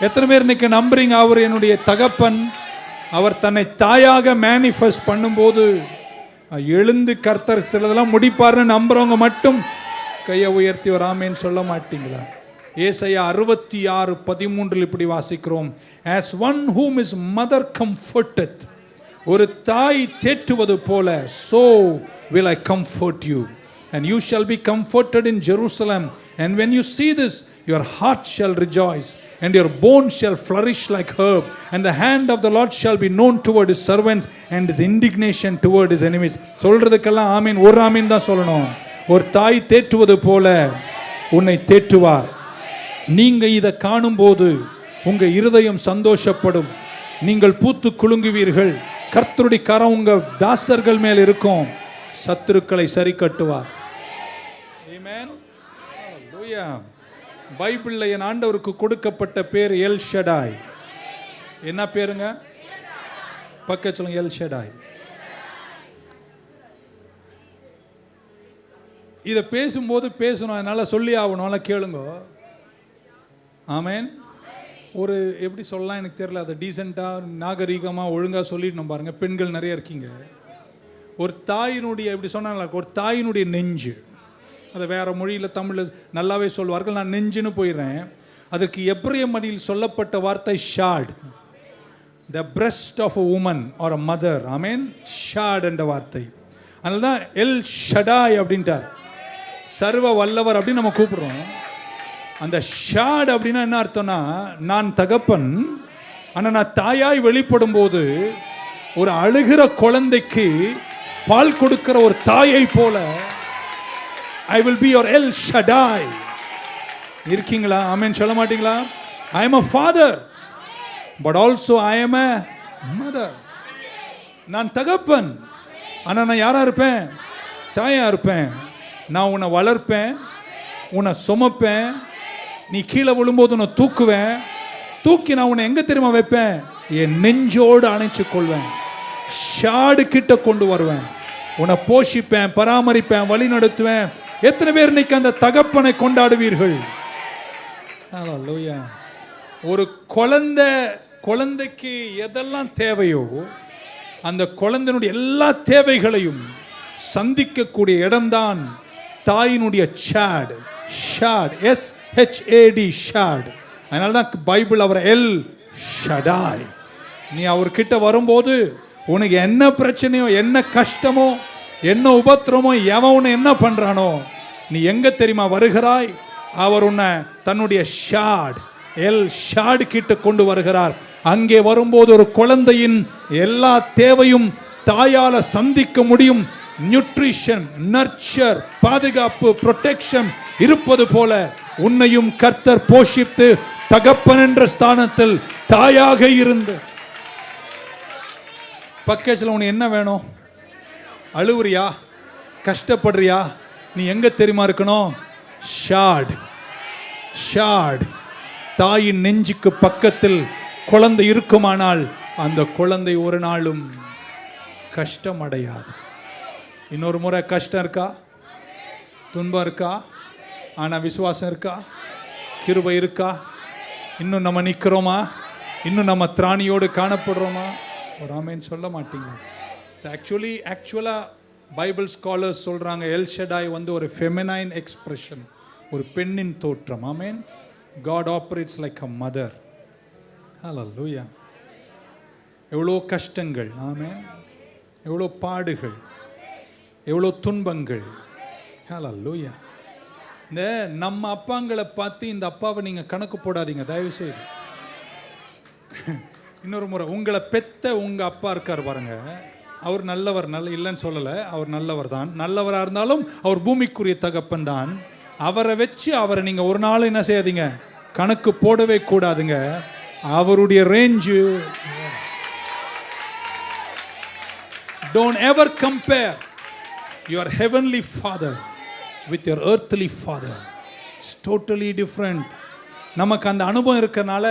S1: எத்தனை பேர் இன்னைக்கு நம்புறீங்க அவர் என்னுடைய தகப்பன்? அவர் தன்னை தாயாக மேனிஃபெஸ்ட் பண்ணும்போது எழுந்து கர்த்தர் சிலதெல்லாம் முடிப்பாருன்னு நம்புறவங்க மட்டும் கையை உயர்த்தி ஒரு ஆமேன்னு சொல்ல மாட்டீங்களா? ஏசாயா 66:13 இப்படி வாசிக்கிறோம், as one whom his mother comforteth, ஒரு தாய் தேற்றுவது போல, so will I comfort you, and you shall be comforted in Jerusalem, and when you see this, your heart shall rejoice, and your bones shall flourish like herb, and the hand of the Lord shall be known toward his servants, and his indignation toward his enemies. சொல்றதுக்கெல்லாம் ஆமீன், ஒரு ஆமீன் தான் சொல்லணும். ஒரு தாய் தேற்றுவது போல உன்னை தேற்றுவார். நீங்க இதை காணும்போது உங்க இருதயம் சந்தோஷப்படும். நீங்கள் பூத்து குலுங்குவீர்கள். கர்த்தருடைய கரம் உங்க தாசர்கள் மேல் இருக்கும். சத்துருக்களை சரி கட்டுவார். ஆமென். ஹalleluya. பைபிள்ல என் ஆண்டவருக்கு கொடுக்கப்பட்ட பேர் எல் ஷடாய். என்ன பேருங்க? பக்கத்துல சொல்லுங்க, எல் ஷடாய். இதை பேசும்போது பேசணும், என்னால சொல்லி ஆகணும், கேளுங்க. ஆமென். ஒரு எப்படி சொல்லலாம் எனக்கு தெரியல, அதை டீசெண்டாக நாகரீகமாக ஒழுங்காக சொல்லிடணும் பாருங்க. பெண்கள் நிறைய இருக்கீங்க. ஒரு தாயினுடைய எப்படி சொன்னாங்க, ஒரு தாயினுடைய நெஞ்சு, அதை வேற மொழியில் தமிழில் நல்லாவே சொல்வார்கள். நான் நெஞ்சுன்னு போயிடுறேன். அதற்கு எப்ரிய மொழியில் சொல்லப்பட்ட வார்த்தை ஷாட், the breast of a woman or a mother. Amen. ஷாட் என்ற வார்த்தை. அதனால தான் எல் ஷடாய் அப்படின்ட்டார். சர்வ வல்லவர் அப்படின்னு நம்ம கூப்பிடுறோம். அந்த ஷாட் அப்படின்னா என்ன அர்த்தம்னா, நான் தகப்பன், ஆனால் நான் தாயாய் வெளிப்படும் போது ஒரு அழுகிற குழந்தைக்கு பால் கொடுக்கிற ஒரு தாயை போல I will be your El Shaddai. இருக்கீங்களா? ஆமென் சொல்ல மாட்டீங்களா? I am a father, but also I am a mother. நான் தகப்பன், ஆனால் நான் யாரா இருப்பேன்? தாயா இருப்பேன். நான் உன்னை வளர்ப்பேன், உன்னை சுமப்பேன். நீ கீழே விழும்போது உன்னை தூக்குவேன். தூக்கி நான் உன்னை எங்க தெரியுமா வைப்பேன்? என் நெஞ்சோடு அணைச்சு கொள்வேன். ஷாடு கிட்ட கொண்டு வருவேன். உன்னை போஷிப்பேன், பராமரிப்பேன், வழி நடத்துவேன். எத்தனை பேர் இன்னைக்கு அந்த தகப்பனை கொண்டாடுவீர்கள்? ஒரு குழந்தைக்கு எதெல்லாம் தேவையோ அந்த குழந்தையினுடைய எல்லா தேவைகளையும் சந்திக்கக்கூடிய இடம்தான் தாயினுடைய ஷாட். Shot, SHAD, shot. அதனால தான் பைபிள் அவரை எல் ஷடாய். நீ அவர்கிட்ட வரும்போது உனக்கு என்ன பிரச்சனையோ, என்ன கஷ்டமோ, என்ன உபத்திரமோ, எவன் உன்னை என்ன பண்றானோ, நீ எங்க தெரியுமா வருகிறாய்? அவர் உன்னை தன்னுடைய ஷாட், எல் ஷாட் கிட்ட கொண்டு வருகிறார். அங்கே வரும்போது ஒரு குழந்தையின் எல்லா தேவையும் தாயால சந்திக்க முடியும். நியூட்ரிஷன், நர்ச்சர், பாதுகாப்பு, ப்ரொடெக்ஷன் இருப்பது போல உன்னையும் கர்த்தர் போஷித்து தகப்பன் என்ற ஸ்தானத்தில் தாயாக இருந்து. பக்கத்துல உனக்கு என்ன வேணும்? அழுவுறியா? கஷ்டப்படுறியா? நீ எங்க தெரியுமா இருக்கணும்? ஷாட். ஷாட். தாயின் நெஞ்சுக்கு பக்கத்தில் குழந்தை இருக்குமானால் அந்த குழந்தை ஒரு நாளும் கஷ்டம் அடையாது. இன்னொரு முறை கஷ்டம் இருக்கா? துன்பம் இருக்கா? ஆனா விசுவாசம் இருக்கா? கிருபை இருக்கா? இன்னும் நம்ம நிற்கிறோமா? இன்னும் நம்ம திராணியோடு காணப்படுறோமா? ஒரு ஆமென் சொல்ல மாட்டீங்க. ஆக்சுவலா பைபிள் ஸ்காலர்ஸ் சொல்றாங்க எல் ஷடாய் வந்து ஒரு ஃபெமினைன் எக்ஸ்பிரஷன், ஒரு பெண்ணின் தோற்றம். ஆமென். God operates like a mother. Hallelujah. எவ்வளோ கஷ்டங்கள், ஆமென், எவ்வளோ பாடுகள், எவ்வளோ துன்பங்கள். ஹல்லேலூயா. இந்த நம்ம அப்பாங்களை பார்த்து இந்த அப்பாவை நீங்க கணக்கு போடாதீங்க தயவு செய்து. இன்னொரு முறை உங்களை பெத்த உங்க அப்பா இருக்கார் பாருங்க, அவர் நல்லவர், நல்ல இல்லைன்னு சொல்லலை, அவர் நல்லவர் தான். நல்லவராக இருந்தாலும் அவர் பூமிக்குரிய தகப்பன் தான். அவரை வச்சு அவரை நீங்க ஒரு நாள் என்ன செய்யாதீங்க, கணக்கு போடவே கூடாதுங்க. அவருடைய range. Don't ever compare your heavenly father with your earthly father. It's totally different. நமக்கு அந்த அனுபவம் இருக்கறனால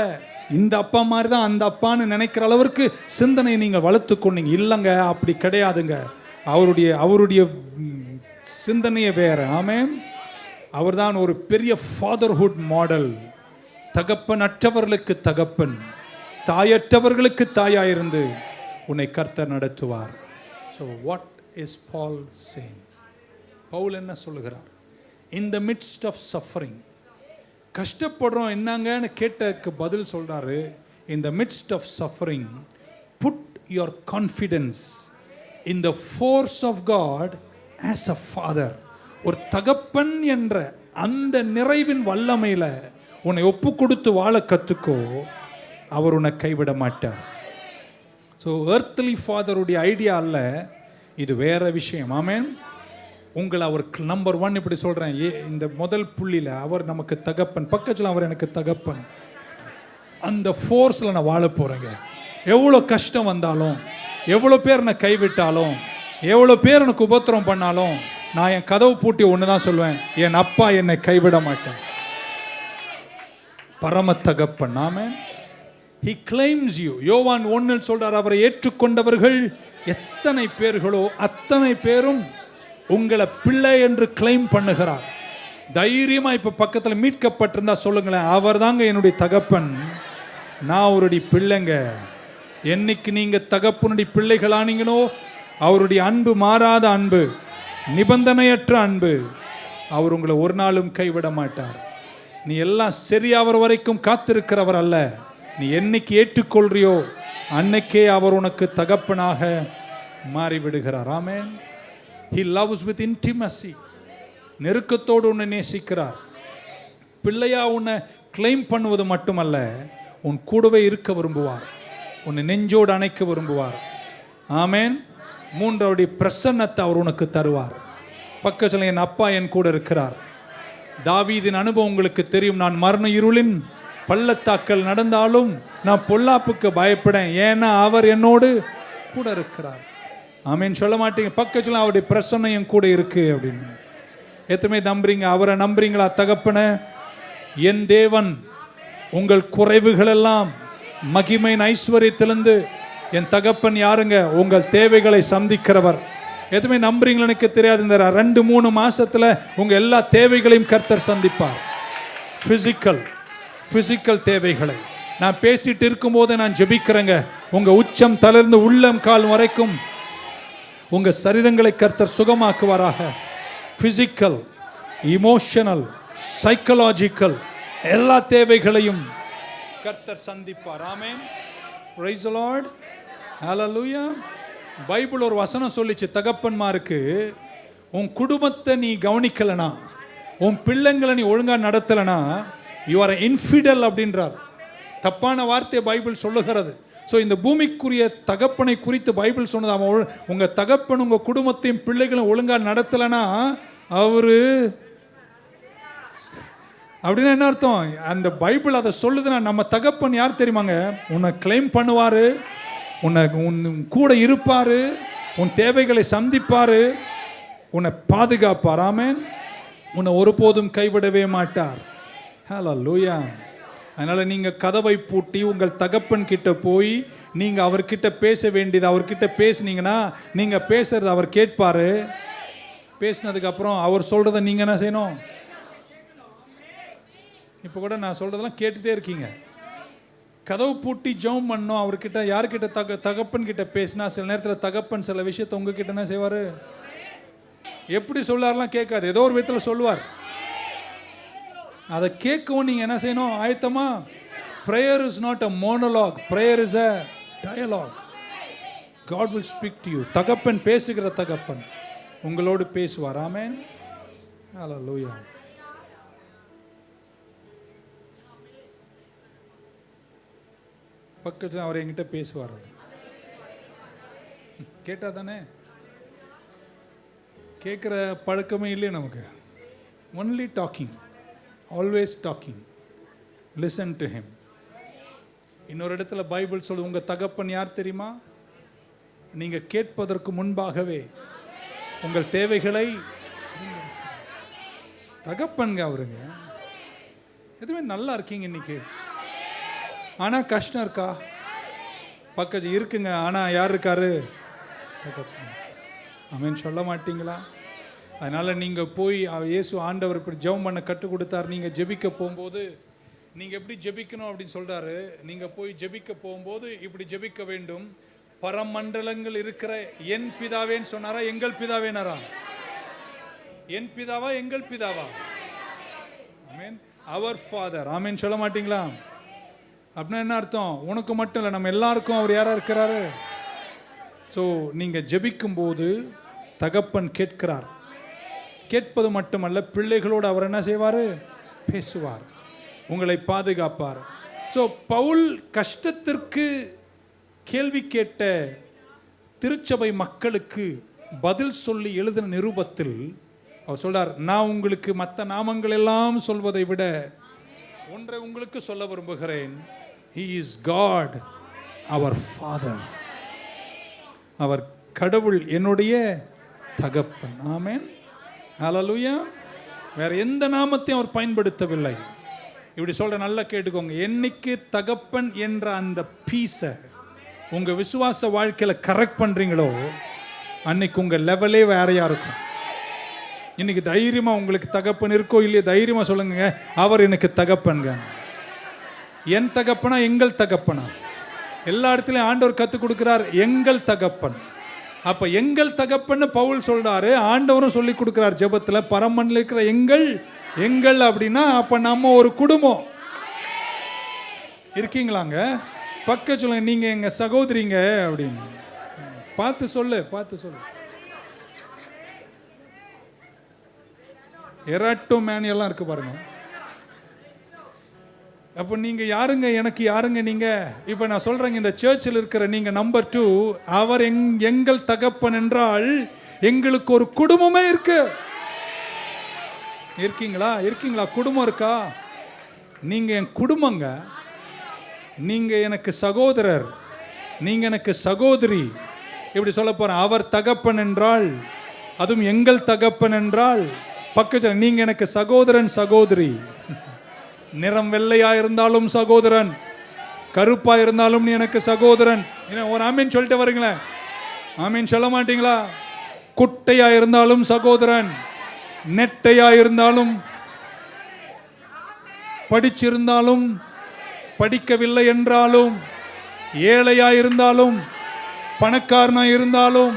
S1: இந்த அப்பா மாதிரி தான் அந்த அப்பான்னு நினைக்கிற அளவுக்கு சிந்தனை நீங்கள் வளர்த்து கொண்டீங்க. இல்லைங்க, அப்படி கிடையாதுங்க. அவருடைய சிந்தனையே வேற. ஆமென். அவர்தான் ஒரு பெரிய ஃபாதர்ஹுட் மாடல். தகப்பன் அற்றவர்களுக்கு தகப்பன், தாயற்றவர்களுக்கு தாயாயிருந்து உன்னை கர்த்தர் நடத்துவார். So what is Paul saying? Pavul என்ன சொல்லுகிறார்? In the midst of suffering, கஷ்டப்படுறோம் என்னங்கன்னு கேட்டதுக்கு பதில் சொல்றாரு, in the midst of suffering put your confidence in the force of God as a father. ஒரு தகப்பன் என்ற அந்த நிறைவின் வல்லமையில உன்னை ஒப்பு கொடுத்து வாழ கத்துக்கோ. அவர் உன்னை கைவிட மாட்டார். ஸோ earthly father உடைய ஐடியா அல்ல, இது வேற விஷயம். ஆமென். உங்களை அவர் நம்பர் 1 இப்படி சொல்றேன், இந்த முதல் புள்ளியில அவர் நமக்கு தகப்பன், பக்கத்தில் அவர் எனக்கு தகப்பன். அந்த ஃபோர்ஸில் நான் வாழ போறேங்க. எவ்வளோ கஷ்டம் வந்தாலும், எவ்வளோ பேர் என்னை கைவிட்டாலும், எவ்வளோ பேர் எனக்கு உபத்திரம் பண்ணாலும், நான் என் கதவு பூட்டி ஒன்று தான் சொல்லுவேன், என் அப்பா என்னை கைவிட மாட்டேன். பரம தகப்பன். ஆமென். He claims you. யோவான் 1 சொல்றார், அவரை ஏற்றுக்கொண்டவர்கள் எத்தனை பேர்களோ அத்தனை பேரும் உங்களை பிள்ளை என்று கிளைம் பண்ணுகிறார். தைரியமா இப்ப பக்கத்தில் மீட்கப்பட்டிருந்தா சொல்லுங்களேன், அவர் தாங்க என்னுடைய தகப்பன், நான் அவருடைய பிள்ளைங்க. என்னைக்கு நீங்க தகப்பனுடைய பிள்ளைகளானீங்களோ, அவருடைய அன்பு மாறாத அன்பு, நிபந்தனையற்ற அன்பு, அவர் உங்களை ஒரு நாளும் கைவிட மாட்டார். நீ எல்லாம் சரியாகிற வரைக்கும் காத்திருக்கிறவர் அல்ல. நீ என்னைக்கு ஏற்றுக்கொள்றியோ அன்னைக்கே அவர் உனக்கு தகப்பனாக மாறிவிடுகிறார். ஆமென். He loves with intimacy. நெருக்கத்தோடு உன்னை நேசிக்கிறார். பிள்ளையா உன்னை கிளைம் பண்ணுவது மட்டுமல்ல, உன் கூடவே இருக்க விரும்புவார், உன்னை நெஞ்சோடு அணைக்க விரும்புவார். ஆமென். 3வது பிரசன்னத்தை அவர் உனக்கு தருவார். பக்கத்தில் என் அப்பா என் கூட இருக்கிறார். தாவீதின் அனுபவம் உங்களுக்கு தெரியும். நான் மரண இருளின் பள்ளத்தாக்கள் நடந்தாலும் நான் பொல்லாப்புக்கு பயப்படேன், ஏன்னா அவர் என்னோடு கூட இருக்கிறார். ஆமென். சொல்ல மாட்டீங்க, பக்கத்தில் அவருடைய பிரசன்னம் கூட இருக்கு அப்படின்னு. எத்தனை நம்புறீங்க? அவரை நம்புறீங்களா? தகப்பன, என் தேவன் உங்கள் குறைவுகள் எல்லாம் மகிமையின் ஐஸ்வர்யத்திலிருந்து என் தகப்பன் யாருங்க? உங்கள் தேவைகளை சந்திக்கிறவர். எதுவுமே நம்புறீங்களா? எனக்கு தெரியாது. இந்த 2-3 மாசத்துல உங்க எல்லா தேவைகளையும் கர்த்தர் சந்திப்பார். பிசிக்கல் தேவைகளை நான் பேசிட்டு இருக்கும் போது நான் ஜெபிக்கிறேங்க. உங்க உச்சம் தளர்ந்து உள்ளம் கால் வரைக்கும் உங்க சரீரங்களை கர்த்தர் சுகமாக்குவாராக. பிசிக்கல், இமோஷனல், சைக்கலாஜிக்கல் எல்லா தேவைகளையும் கர்த்தர் சந்திப்பார். ஆமென். Praise the Lord. ஹல்லேலூயா. பைபிள் ஒரு வசனம் சொல்லிச்சு, தகப்பன்மாருக்கு உன் குடும்பத்தை நீ கவனிக்கலனா, உன் பிள்ளைங்களை நீ ஒழுங்கா நடத்தலனா, யூ ஆர் இன்ஃபிடல் அப்படின்றார். தப்பான வார்த்தையை பைபிள் சொல்லுகிறது. ஸோ இந்த பூமிக்குரிய தகப்பனை குறித்து பைபிள் சொன்னது, அவன் உங்க தகப்பன் உங்க குடும்பத்தையும் பிள்ளைகளும் ஒழுங்கா நடத்தலனா அவரு அப்படின்னா என்ன அர்த்தம்? அந்த பைபிள் அதை சொல்லுதுன்னா நம்ம தகப்பன் யார் தெரியுமாங்க? உன்னை கிளைம் பண்ணுவாரு, உன் கூட இருப்பாரு, உன் தேவைகளை சந்திப்பாரு, உன்னை பாதுகாப்பார். ஆமென். உன்னை ஒருபோதும் கைவிடவே மாட்டார். ஹல்லேலூயா. அதனால நீங்க கதவை பூட்டி உங்கள் தகப்பன் கிட்ட போய் நீங்க அவர்கிட்ட பேச வேண்டியது, அவர்கிட்ட பேசுனீங்கன்னா நீங்க பேசுறது அவர் கேட்பாரு. பேசினதுக்கு அப்புறம் அவர் சொல்றதை நீங்க என்ன செய்யணும்? இப்போ கூட நான் சொல்றதெல்லாம் கேட்டுட்டே இருக்கீங்க. கதவு பூட்டி ஜெபம் பண்ணோம் அவர்கிட்ட. யாருக்கிட்ட? தகப்பன் கிட்ட பேசினா சில நேரத்தில் தகப்பன் சில விஷயத்த உங்ககிட்ட என்ன செய்வாரு? எப்படி சொல்லாரெல்லாம் கேட்காது, ஏதோ ஒரு விதத்தில் சொல்லுவார். அதை கேட்கவும் நீங்க என்ன செய்யணும்? ஆயத்தமா. prayer is not a monologue, prayer is a dialogue. God will speak to you. தகப்பன் பேசுகிற தகப்பன் உங்களோடு பேசுவார். ஆமென். ஹல்லேலூயா. பக்கத்தில் அவர் என்கிட்ட பேசுவார். கேட்டா தானே? கேட்குற பழக்கமே இல்லையே நமக்கு. Only talking, always docking. Listen to him. இன்னொரு இடத்துல பைபிள் சொல்லு, உங்க தகப்பன் யார் தெரியுமா? நீங்க கேட்பதற்கு முன்பாகவே உங்கள் தேவைகளை தகப்பன்ங்க அவருங்க. எதுவுமே நல்லா இருக்கீங்க இன்னைக்கு, ஆனா கஷ்டம் இருக்கா? பக்கத்து இருக்குங்க, ஆனா யார் இருக்காரு? தகப்பன். ஆமென். சொல்ல மாட்டீங்களா? அதனால நீங்க போய் இயேசு ஆண்டவர் இப்படி ஜெபம் பண்ண கற்றுக் கொடுத்தார். நீங்க ஜெபிக்க போகும்போது நீங்க எப்படி ஜெபிக்கணும் அப்படின்னு சொல்றாரு. நீங்க போய் ஜெபிக்க போகும்போது இப்படி ஜெபிக்க வேண்டும். பரமண்டலங்கள் இருக்கிற என் பிதாவேன்னு சொன்னாரா, எங்கள் பிதாவேனாரா? என் பிதாவா, எங்கள் பிதாவா? ஆமென். அவர் ஃபாதர். ஆமென். சொல்ல மாட்டீங்களா? அப்படின்னா என்ன அர்த்தம்? உனக்கு மட்டும் இல்லை, நம்ம எல்லாருக்கும் அவர் யாரா இருக்கிறாரு. ஸோ நீங்க ஜெபிக்கும் போது தகப்பன் கேட்கிறார். கேட்பது மட்டுமல்ல, பிள்ளைகளோடு அவர் என்ன செய்வார்? பேசுவார், உங்களை பாதுகாப்பார். ஸோ பவுல் கஷ்டத்திற்கு கேள்வி கேட்ட திருச்சபை மக்களுக்கு பதில் சொல்லி எழுதின நிருபத்தில் அவர் சொல்றார், நான் உங்களுக்கு மற்ற நாமங்கள் எல்லாம் சொல்வதை விட ஒன்றை உங்களுக்கு சொல்ல விரும்புகிறேன். He is God, our Father. அவர் கடவுள், என்னுடைய தகப்பன். ஆமென், ஹல்லேலூயா. வேற எந்த நாமத்தையும் அவர் பயன்படுத்தவில்லை. இப்படி சொல்ற, நல்லா கேட்டுக்கோங்க. என்னைக்கு தகப்பன் என்ற அந்த பீஸை உங்க விசுவாச வாழ்க்கையில கரெக்ட் பண்றீங்களோ, அன்னைக்கு உங்க லெவலே வேறையா இருக்கும். இன்னைக்கு தைரியமா உங்களுக்கு தகப்பன் இருக்கோ இல்லையா, தைரியமா சொல்லுங்க, அவர் எனக்கு தகப்பன்க. என் தகப்பனா, எங்கள் தகப்பனா? எல்லா இடத்துலயும் ஆண்டவர் கற்றுக் கொடுக்கிறார், எங்கள் தகப்பன். அப்ப எங்கள் தகப்பன்னு பவுல் சொல்றாரு, ஆண்டவரும் சொல்லி கொடுக்கிறார் ஜெபத்துல, பரமன்ல இருக்கிற எங்கள் எங்கள் அப்படின்னா அப்ப நம்ம ஒரு குடும்பம். இருக்கீங்களாங்க? பக்க சொல்லுங்க, நீங்க எங்க சகோதரிங்க அப்படின்னு. பார்த்து சொல்லு, பார்த்து சொல்லு. எராட்டோ மேனியெல்லாம் இருக்கு பாருங்க. அப்போ நீங்க யாருங்க, எனக்கு யாருங்க நீங்க? இப்போ நான் சொல்றேங்க, இந்த சர்ச்சில் இருக்கிற நீங்க நம்பர் 2, அவர் எங்கள் தகப்பன் என்றால் எங்களுக்கு ஒரு குடும்பமே இருக்கு. இருக்கீங்களா? இருக்கீங்களா? குடும்பம் இருக்கா? நீங்க என் குடும்பங்க. நீங்க எனக்கு சகோதரர், நீங்க எனக்கு சகோதரி. இப்படி சொல்ல போறேன். அவர் தகப்பன் என்றால், அதுவும் எங்கள் தகப்பன் என்றால், பக்கத்தில் நீங்க எனக்கு சகோதரன் சகோதரி. நிறம் வெள்ளையா இருந்தாலும் சகோதரன், கருப்பா இருந்தாலும் நீ எனக்கு சகோதரன். ஒரு ஆமீன் சொல்லிட்டு வரீங்களேன். ஆமீன் சொல்ல மாட்டீங்களா? குட்டையா இருந்தாலும் சகோதரன், நெட்டையா இருந்தாலும், படிச்சிருந்தாலும் படிக்கவில்லை என்றாலும், ஏழையா இருந்தாலும் பணக்காரனா இருந்தாலும்,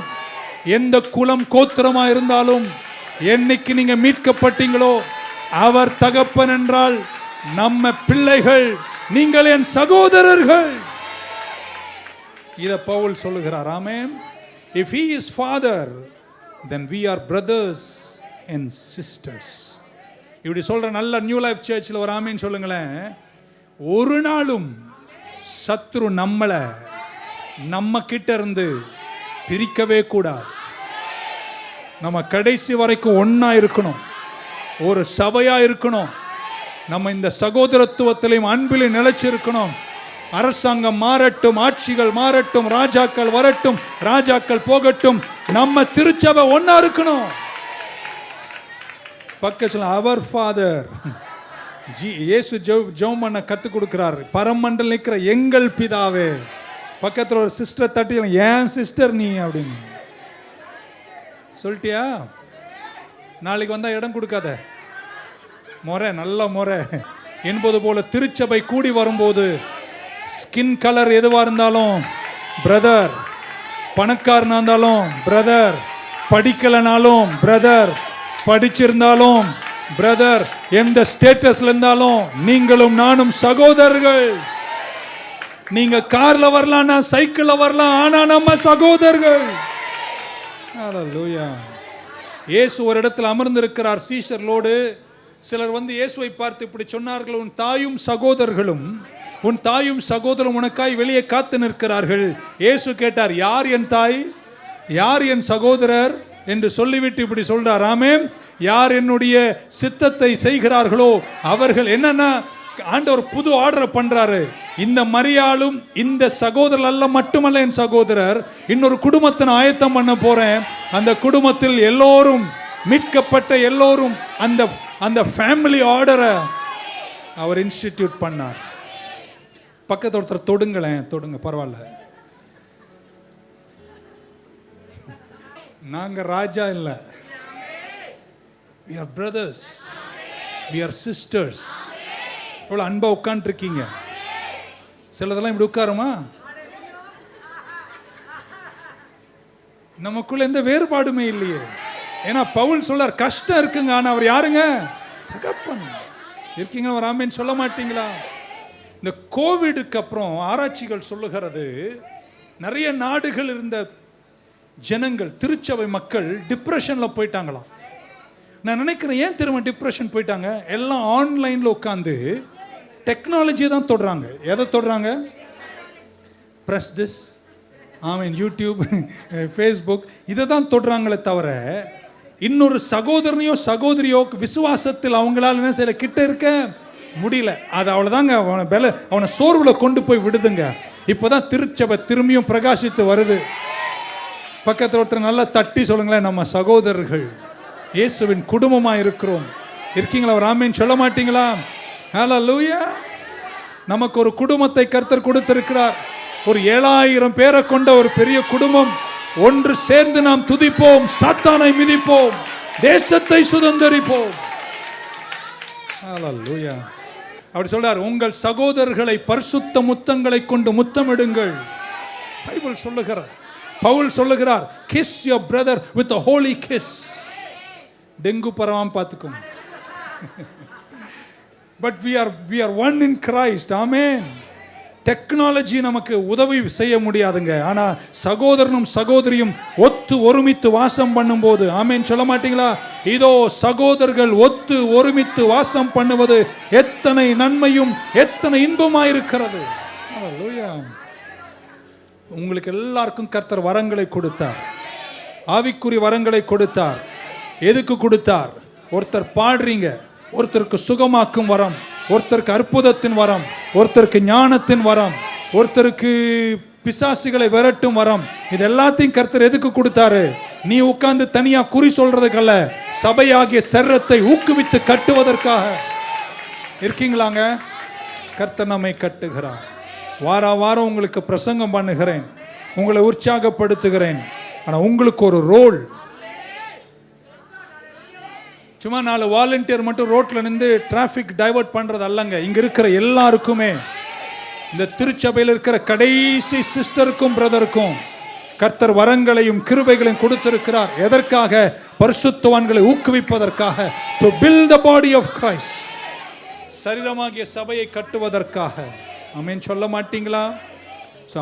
S1: எந்த குலம் கோத்திரமா இருந்தாலும், என்னைக்கு நீங்க மீட்கப்பட்டீங்களோ அவர் தகப்பன் என்றால் நம்ம பிள்ளைகள், நீங்கள் என் சகோதரர்கள். இத பவுல் சொல்லுகிறார். ஆமென். If he is father, then we are brothers and sisters. இப்படி சொல்ற நல்ல நியூ லைஃப் சர்ச்சில் ஒரு ஆமென் சொல்லுங்களேன். ஒரு நாளும் சத்ரு நம்மள நம்ம கிட்ட இருந்து பிரிக்கவே கூடாது. நம்ம கடைசி வரைக்கும் ஒன்னா இருக்கணும், ஒரு சபையா இருக்கணும். நம்ம இந்த சகோதரத்துவத்திலையும் அன்பிலையும் நிலைச்சிருக்கணும். அரசாங்கம் மாறட்டும், ஆட்சிகள் மாறட்டும், ராஜாக்கள் வரட்டும், ராஜாக்கள் போகட்டும், நம்ம திருச்சபை ஒன்னா இருக்கணும். பக்கத்துல அவர் ஃபாதர் இயேசு ஜெபம் பண்ண கற்றுக் கொடுக்கிறார். பரமண்டல் நிற்கிற எங்கள் பிதாவே. பக்கத்தில் ஒரு சிஸ்டர் தட்டி, ஏன் சிஸ்டர் நீ அப்படின்னு சொல்லிட்டியா? நாளைக்கு வந்தா இடம் கொடுக்காத. முறை, நல்ல முறை என்பது போல திருச்சபை கூடி வரும்போது ஸ்கின் கலர் எதுவா இருந்தாலும் பிரதர், பணக்காரனா இருந்தாலும் பிரதர், படிக்கலனாலும் பிரதர், படிச்சிருந்தாலும் பிரதர், எந்த ஸ்டேட்டஸ்ல இருந்தாலும் நீங்களும் நானும் சகோதரர்கள். நீங்க கார்ல வரலாம், நான் சைக்கிள்ல வரலாம், ஆனா நம்ம சகோதரர்கள். ஹல்லேலூயா. இயேசு ஒரு இடத்தில் அமர்ந்திருக்கிறார் சீஷர்களோடு. சிலர் வந்து இயேசுவை பார்த்து இப்படி சொன்னார்கள், உன் தாயும் சகோதரர்களும் உன் தாயும் சகோதரரும் உனக்காய் வெளியே காத்து நிற்கிறார்கள். இயேசு கேட்டார், யார் என் தாய், யார் என் சகோதரர் என்று சொல்லிவிட்டு இப்படி சொல்றார். ஆமென். யார் என்னுடைய சித்தத்தை செய்கிறார்களோ அவர்கள். என்னன்னா, ஆண்டவர் புது ஆர்டர் பண்றாரு. இந்த மரியாளும் இந்த சகோதரர் அல்ல, மட்டுமல்ல என் சகோதரர், இன்னொரு குடும்பத்தை நான் ஆயத்தம் பண்ண போறேன். அந்த குடும்பத்தில் எல்லோரும் மீட்கப்பட்ட எல்லோரும் அந்த அந்த ஃபேமிலி ஆர்டரை அவர் இன்ஸ்டிடியூட் பண்ணார். பக்கத்து ஒருத்தர் தொடுங்களேன், தொடுங்க, பரவாயில்ல. நாங்க ராஜா இல்லை, we are brothers, we are sisters. எவ்வளவு அன்பா உட்கார்ந்து இருக்கீங்க. சிலதெல்லாம் இப்படி உட்காருமா? நமக்குள்ள எந்த வேறுபாடுமே இல்லையே. ஏன்னா பவுல் சொல்றார், கஷ்டம் இருக்குங்க, ஆனா அவர் யாருங்க? தகப்பன். இருக்கீங்க, அவர் ஆமென் சொல்ல மாட்டீங்களா? இந்த கோவிடுக்கு அப்புறம் ஆராய்ச்சிகள் சொல்லுகிறது, நிறைய நாடுகள் இருந்த ஜனங்கள், திருச்சபை மக்கள் டிப்ரெஷன்ல போயிட்டாங்களாம். நான் நினைக்கிறேன், ஏன் திரும்ப டிப்ரெஷன் போயிட்டாங்க? எல்லாம் ஆன்லைன்ல உட்காந்து டெக்னாலஜியை தான் தொடுறாங்க. எதை தொடுறாங்க? பிரஸ் திஸ், ஆமீன், யூடியூப், ஃபேஸ்புக், இதை தான் தொடுறாங்களே தவிர இன்னொரு சகோதரனையோ சகோதரியோ விசுவாசத்தில் அவங்களால என்ன செய்யல, கிட்ட இருக்க முடியல. அது அவ்வளவுதாங்க, அவனை சோர்வுல கொண்டு போய் விடுதுங்க. இப்பதான் திருச்சபை திரும்பியும் பிரகாசித்து வருது. பக்கத்தில் ஒருத்தர் நல்லா தட்டி சொல்லுங்களேன், நம்ம சகோதரர்கள் இயேசுவின் குடும்பமா இருக்கிறோம். இருக்கீங்களா? ஒரு ஆமீன் சொல்ல மாட்டீங்களா? ஹல்லேலூயா. நமக்கு ஒரு குடும்பத்தை கர்த்தர் கொடுத்திருக்கிறார். ஒரு 7000 பேரை கொண்ட ஒரு பெரிய குடும்பம். ஒன்று சேர்ந்து நாம் துதிப்போம், சாத்தானை மிதிப்போம், தேசத்தை சுதந்தரிப்போம். ஹல்லேலூயா. அப்படி சொல்றார், உங்கள் சகோதரர்களை பரிசுத்த முத்தங்களை கொண்டு முத்தமிடுங்கள். பைபிள் சொல்லுகிறார், பவுல் சொல்லுகிறார், kiss your brother with a holy kiss. Dengue பரவாம பார்த்துக்கோங்க. But we are one in Christ. Amen. Technology நமக்கு உதவி செய்ய முடியாதுங்க. ஆனா சகோதரனும் சகோதரியும் ஒத்து ஒருமித்து வாசம் பண்ணும்போது, ஆமென் சொல்ல மாட்டீங்களா? இதோ சகோதரர்கள் ஒத்து ஒருமித்து வாசம் பண்ணுவது எத்தனை நன்மையும் எத்தனை இன்பமாயிருக்கிறது. ஹல்லேலூயா. உங்களுக்கு எல்லாருக்கும் கர்த்தர் வரங்களை கொடுத்தார், ஆவிக்குரிய வரங்களை கொடுத்தார். எதுக்கு கொடுத்தார்? ஒருத்தர் பாடுறீங்க, ஒருத்தருக்கு சுகமாக்கும் வரம், ஒருத்தருக்கு அற்புதத்தின் வரம், ஒருத்தருக்கு ஞானத்தின் வரம், ஒருத்தருக்கு பிசாசுகளை விரட்டும் வரம். இது எல்லாத்தையும் கர்த்தர் எதுக்கு கொடுத்தாரு? நீ உட்கார்ந்து தனியா குறி சொல்றதுக்கல்ல, சபையாகிய சரீரத்தை ஊக்குவித்து கட்டுவதற்காக. இருக்கீங்களாங்க? கர்த்தர் நம்மை கட்டுகிறார். வாரம் உங்களுக்கு பிரசங்கம் பண்ணுகிறேன், உங்களை உற்சாகப்படுத்துகிறேன். ஆனா உங்களுக்கு ஒரு ரோல். சும்மா 4 வாலண்டியர் மட்டும் ரோட்ல நின்று டிராபிக் டைவர்ட் பண்றது அல்லங்க. இங்க இருக்கிற எல்லாருக்குமே, இந்த திருச்சபையில் இருக்கிற கடைசி சிஸ்டருக்கும் பிரதருக்கும் கர்த்தர் வரங்களையும் கிருபைகளையும் கொடுத்திருக்கிறார். எதற்காக? பரிசுத்தவான்களை ஊக்குவிப்பதற்காக. to build the body of Christ. சரீரமாகிய சபையை கட்டுவதற்காக. ஆமென் சொல்ல மாட்டீங்களா?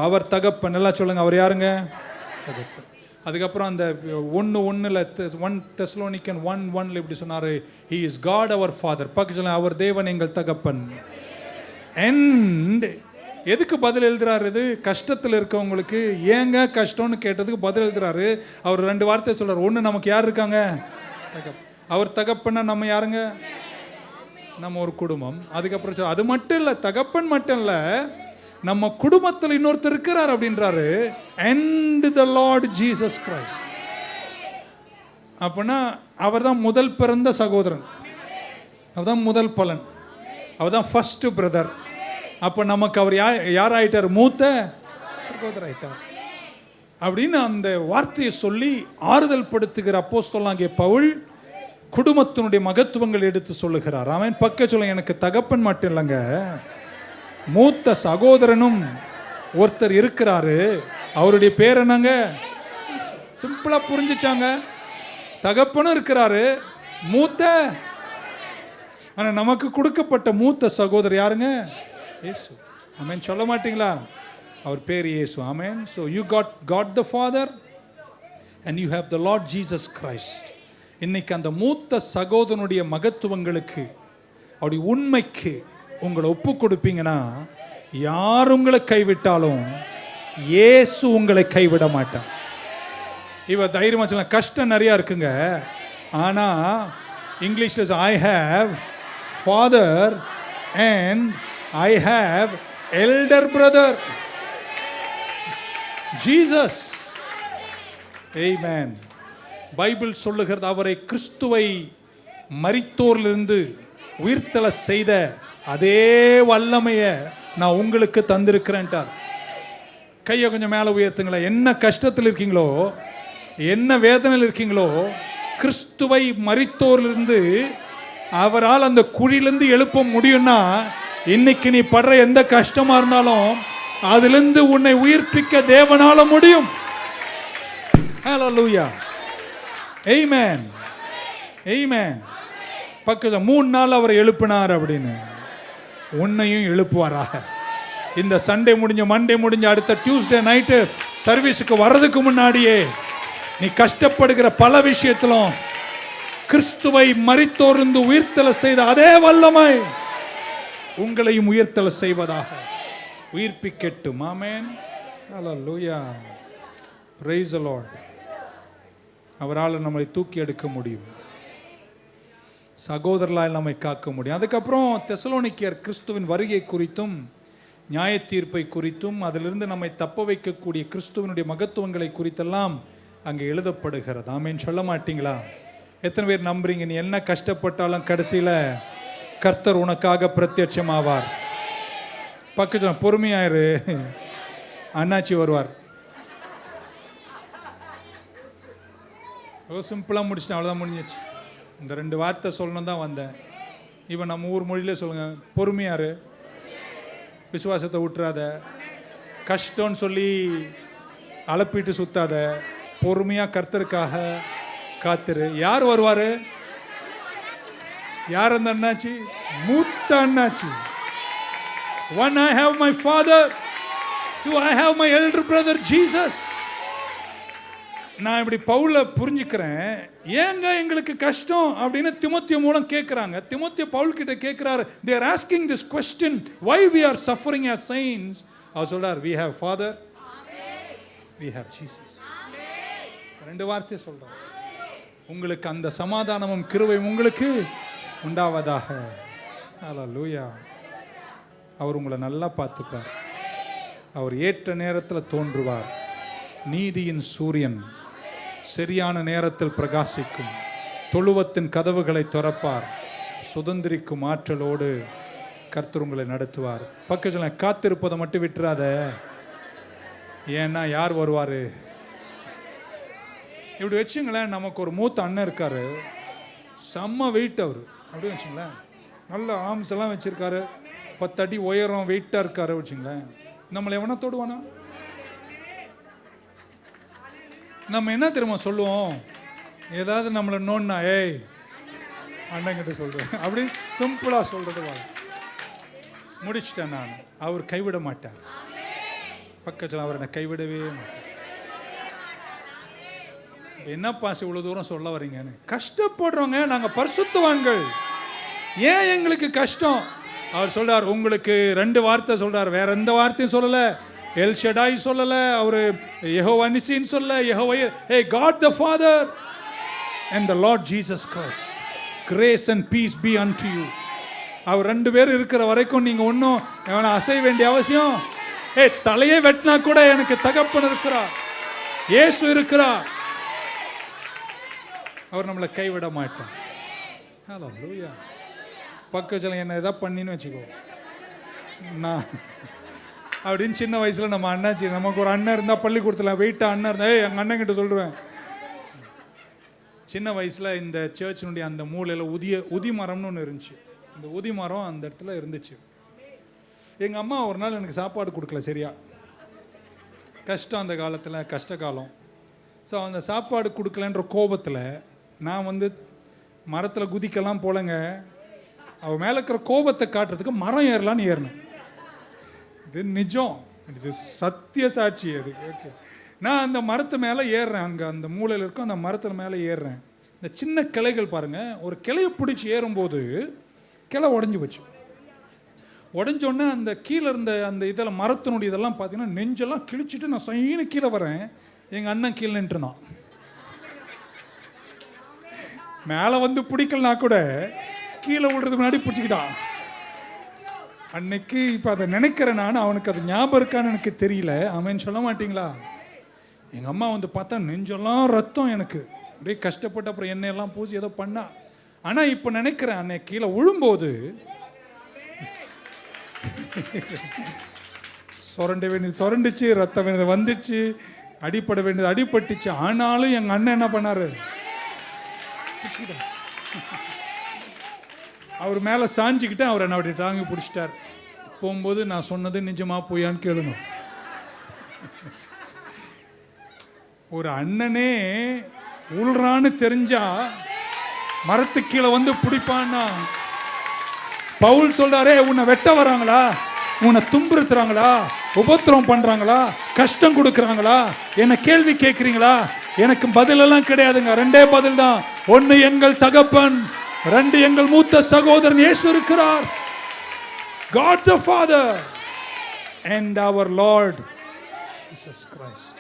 S1: அவர் தகப்பன். எல்லாம் சொல்லுங்க, அவர் யாருங்க? தகப்பன். அதுக்கப்புறம் அந்த 1 தெசலோனிக்கன் 1:1 இப்படி சொன்னாரு, he is God our father. பக்கத்துல அவர் தேவன் எங்கள் தகப்பன். and எதுக்கு பதில் எழுதுறாரு? இது கஷ்டத்தில் இருக்கவங்களுக்கு ஏங்க கஷ்டம்னு கேட்டதுக்கு பதில் எழுதுறாரு. அவர் 2 வார்த்தை சொல்றாரு. ஒன்று, நமக்கு யார் இருக்காங்க? அவர் தகப்பன்னா நம்ம யாருங்க? நம்ம ஒரு குடும்பம். அதுக்கப்புறம் அது மட்டும் இல்லை, தகப்பன் மட்டும் இல்லை, நம்ம குடும்பத்தில் இன்னொருத்தர் இருக்கிறார் அப்படின்றாரு. and the Lord Jesus Christ. அப்படின்னா அவர் தான் முதல் பிறந்த சகோதரன், அவர் தான் முதல் பலன், அவர் தான் ஃபர்ஸ்ட் பிரதர். அப்போ நமக்கு அவர் யார் ஆயிட்டார்? மூத்த சகோதரர் ஆயிட்டார் அப்படின்னு அந்த வார்த்தையை சொல்லி ஆறுதல் படுத்துகிற அப்போஸ்தலனாகிய பவுல் குடும்பத்தினுடைய மகத்துவங்கள் எடுத்து சொல்லுகிறார். அவன் பக்க சொல்ல, எனக்கு தகப்பன் மட்டும் இல்லைங்க, மூத்த சகோதரனும் ஒருத்தர் இருக்கிறாரு. அவருடைய பேர் என்னங்க? சிம்பிளா புரிஞ்சுச்சாங்க. தகப்பனும் இருக்கிறாரு, மூத்த. ஆனா நமக்கு கொடுக்கப்பட்ட மூத்த சகோதரர் யாருங்க? இயேசு. ஆமென் சொல்ல மாட்டீங்களா? அவர் பேர் இயேசு. ஆமென். so you got God the Father and you have the Lord Jesus Christ. இன்னைக்கு அந்த மூத்த சகோதரனுடைய மகத்துவங்களுக்கு, அவருடைய உண்மைக்கு உங்களை ஒப்பு கொடுப்பீங்கன்னா, யார் உங்களை கைவிட்டாலும் இயேசு உங்களை கைவிட மாட்டார். இவ தைரியமா சொல்ல, கஷ்டம் நிறைய இருக்குங்க, ஆனா இங்கிலீஷ்ல I have father and I have elder brother Jesus. Amen. Bible சொல்லுகிறது, அவரை கிறிஸ்துவை மரித்தோரிலிருந்து உயிர்த்தெழ செய்த அதே வல்லமைய நான் உங்களுக்கு தந்திருக்கிறேன்ட்டார். கையை கொஞ்சம் மேலே உயர்த்துங்களேன். என்ன கஷ்டத்தில் இருக்கீங்களோ, என்ன வேதனையில் இருக்கீங்களோ, கிறிஸ்துவை மரித்தோரிலிருந்து அவரால் அந்த குழியிலிருந்து எழுப்ப முடியும்னா, இன்னைக்கு நீ படுற எந்த கஷ்டமா இருந்தாலும் அதிலிருந்து உன்னை உயிர்ப்பிக்க தேவனால முடியும். ஹல்லேலூயா. ஆமென். ஆமென். பக்கத்துல 3 நாள் அவர் எழுப்பினார் அப்படின்னு உன்னையும் எழுப்புவாராக. இந்த சண்டே முடிஞ்ச மண்டே முடிஞ்ச அடுத்த டியூஸ்டே நைட்டு சர்வீஸுக்கு வர்றதுக்கு முன்னாடியே நீ கஷ்டப்படுகிற பல விஷயத்திலும் கிறிஸ்துவை மரித்தோர்ந்து உயிர்த்தெழ செய்த அதே வல்லமை உங்களையும் உயிர்த்தெழ செய்வதாக. உயிர்ப்பிக்கட்டும். ஆமென். ஹல்லேலூயா. Praise the Lord. அவரால் நம்மளை தூக்கி எடுக்க முடியும். சகோதரர்களால் நம்மை காக்க முடியும். அதுக்கப்புறம் தெசலோனிக்கேயர் கிறிஸ்துவின் வருகை குறித்தும் நியாய தீர்ப்பை குறித்தும் அதிலிருந்து நம்மை தப்ப வைக்கக்கூடிய கிறிஸ்துவனுடைய மகத்துவங்களை குறித்தெல்லாம் அங்கே எழுதப்படுகிறது. ஆமேன் சொல்ல மாட்டீங்களா? எத்தனை பேர் நம்புறீங்க? நீ என்ன கஷ்டப்பட்டாலும் கடைசியில் கர்த்தர் உனக்காக பிரத்யட்சமாவார். பக்கத்தில் பொறுமையாயிரு, அண்ணாச்சி வருவார். சிம்பிளாக முடிச்சிட்டேன், அவ்வளோதான், முடிஞ்சிச்சு. இந்த 2 வார்த்தை சொல்லணும் தான் வந்தேன். இப்போ நம்ம ஊர் மொழியிலே சொல்லுங்க, பொறுமையாரு, விசுவாசத்தை விட்டுறாத, கஷ்டம்னு சொல்லி அலப்பிட்டு சுத்தாத, பொறுமையாக கர்த்தருக்காக காத்துரு. யார் வருவார்? யார் அந்த அண்ணாச்சி? மூத்த அண்ணாச்சி. One I have my father, two I have my elder brother Jesus. நான் இப்படி பவுலை புரிஞ்சுக்கிறேன். ஏங்க எங்களுக்கு கஷ்டம் அப்படின்னு திமோத்தேயு மூலம் கேட்குறாங்க. திமோத்தேயு பவுல் கிட்ட கேட்குறாரு. They are asking this question, why we are suffering as saints. அவர் சொல்றார், we have father, we have Jesus. 2 வார்த்தை சொல்றார். உங்களுக்கு அந்த சமாதானமும் கிருபையும் உங்களுக்கு உண்டாவதாக. ஹல்லேலூயா. அவர் உங்களை நல்லா பார்த்துப்பார். அவர் ஏற்ற நேரத்தில் தோன்றுவார். நீதியின் சூரியன் சரியான நேரத்தில் பிரகாசிக்கும். தொழுவத்தின் கதவுகளை திறப்பார். சுதந்திரிக்கும் ஆற்றலோடு கர்த்தர் உங்களை நடத்துவார். பக்கத்தில் காத்திருப்பதை மட்டும் விட்டுறாத. ஏன்னா யார் வருவார்? இப்படி வச்சுங்களேன், நமக்கு ஒரு மூத்த அண்ணன் இருக்காரு, செம்ம வெயிட். அவர் அப்படி வச்சுங்களேன், நல்ல ஆர்ம்ஸ் எல்லாம் வச்சிருக்காரு, 10 அடி உயரம், வெயிட்டாக இருக்காரு வச்சுங்களேன். நம்மளை எவனா தொடுவானா? நம்ம என்ன தெரியுமா சொல்லுவோம்? ஏதாவது நம்மளை நோன்னா, ஏய் அண்ணங்கிட்ட சொல்கிறேன் அப்படின்னு சிம்பிளாக சொல்கிறது வா. முடிச்சிட்டேன் நான். அவர் கைவிட மாட்டார். பக்கத்தில் அவர் என்னை கைவிடவே மாட்டார். என்ன பாசி இவ்வளோ தூரம் சொல்ல வரீங்கன்னு? கஷ்டப்படுறோங்க, நாங்கள் பரிசுத்தவான்கள், ஏன் எங்களுக்கு கஷ்டம்? அவர் சொல்றார், உங்களுக்கு 2 வார்த்தை சொல்றார், வேற எந்த வார்த்தையும் சொல்லலை. எல் ஷடாய் சொல்லலை, அவர் யெகோவா நிசின்னு சொல்ல, யெகோவா, hey God the Father and the Lord Jesus Christ, grace and peace be unto you. அவர் 2 பேர் இருக்கிற வரைக்கும் நீங்க ஒன்றும் அசைய வேண்டிய அவசியம். தலையே வெட்டினா கூட எனக்கு தகப்பன் இருக்கிறார், இயேசு இருக்கிறார். அவர் நம்மளை கைவிட மாட்டார். ஹல்லேலூயா. பக்கத்தில் என்ன எதாவது பண்ணின்னு வச்சுக்கோ, நான் அப்படின்னு சின்ன வயசில் நம்ம அண்ணாச்சி, நமக்கு ஒரு அண்ணன் இருந்தால் பள்ளிக்கூடத்தில் வெயிட்டாக அண்ணன் இருந்தால், எங்கள் அண்ணன் கிட்ட சொல்லுவேன். சின்ன வயசில் இந்த சர்ச்சினுடைய அந்த மூலையில் உதி மரம்னு ஒன்று இருந்துச்சு. இந்த உதி மரம் அந்த இடத்துல இருந்துச்சு. எங்கள் அம்மா ஒரு நாள் எனக்கு சாப்பாடு கொடுக்கல, சரியா கஷ்டம், அந்த காலத்தில் கஷ்ட காலம். ஸோ அந்த சாப்பாடு கொடுக்கலன்ற கோபத்தில் நான் மரத்தில் குதிக்கலாம் போலங்க. அவள் மேலே இருக்கிற கோபத்தை காட்டுறதுக்கு மரம் ஏறலான்னு ஏறினேன். இது நிஜம், இது சத்திய சாட்சி அது. ஓகே, நான் அந்த மரத்து மேலே ஏறுறேன். அங்கே அந்த மூலையில் இருக்கும் அந்த மரத்தில் மேலே ஏறுறேன். இந்த சின்ன கிளைகள் பாருங்கள், ஒரு கிளையை பிடிச்சி ஏறும்போது கிளை உடஞ்சி போச்சு. உடஞ்சோடனே அந்த கீழே இருந்த அந்த இதெல்லாம் மரத்தினுடைய இதெல்லாம் பார்த்தீங்கன்னா நெஞ்செல்லாம் கிழிச்சிட்டு நான் சைனு கீழே வரேன். எங்கள் அண்ணன் கீழே நின்றுனான். மேலே பிடிக்கலனா கூட கீழே விடுறதுக்கு முன்னாடி பிடிச்சிக்கிட்டான். அன்னைக்கு இப்போ அதை நினைக்கிறேன் நான். அவனுக்கு அது ஞாபகம் இருக்கான்னு எனக்கு தெரியல. அவன் சொல்ல மாட்டீங்களா? எங்கள் அம்மா பார்த்தா நெஞ்செல்லாம் ரத்தம், எனக்கு அப்படியே கஷ்டப்பட்டு அப்புறம் எண்ணெயெல்லாம் பூசி ஏதோ பண்ணா. ஆனால் இப்போ நினைக்கிறேன், அன்னைக்கு கீழே விழும்போது சுரண்ட வேண்டியது சுரண்டுச்சு, ரத்தம் வேண்டியது வந்துச்சு, அடிப்பட வேண்டியது அடிபட்டுச்சு. ஆனாலும் எங்கள் அண்ணன் என்ன பண்ணாரு? அவர் மேலே சாஞ்சிக்கிட்டு அவர் என்ன அப்படி தாங்கி பிடிச்சிட்டார். போகும்போது நான் சொன்னது நிஜமா போயான்னு கேளுங்க. ஒரு அண்ணனே உள்றான்னு தெரிஞ்சா மரத்து கீழே பிடிப்பான்னா, பவுல் சொல்றாரே, உன்னை வெட்ட வராங்களா, உன்னை துன்புறுத்துறாங்களா, உபத்திரம் பண்றாங்களா, கஷ்டம் கொடுக்குறாங்களா, என்ன கேள்வி கேட்குறீங்களா? எனக்கு பதிலெல்லாம் கிடையாதுங்க. 2 பதில் தான். 1 எங்கள் தகப்பன், 2 எங்கள் மூத்த சகோதரன் இயேசு இருக்கிறார். God the Father and our Lord Jesus Christ.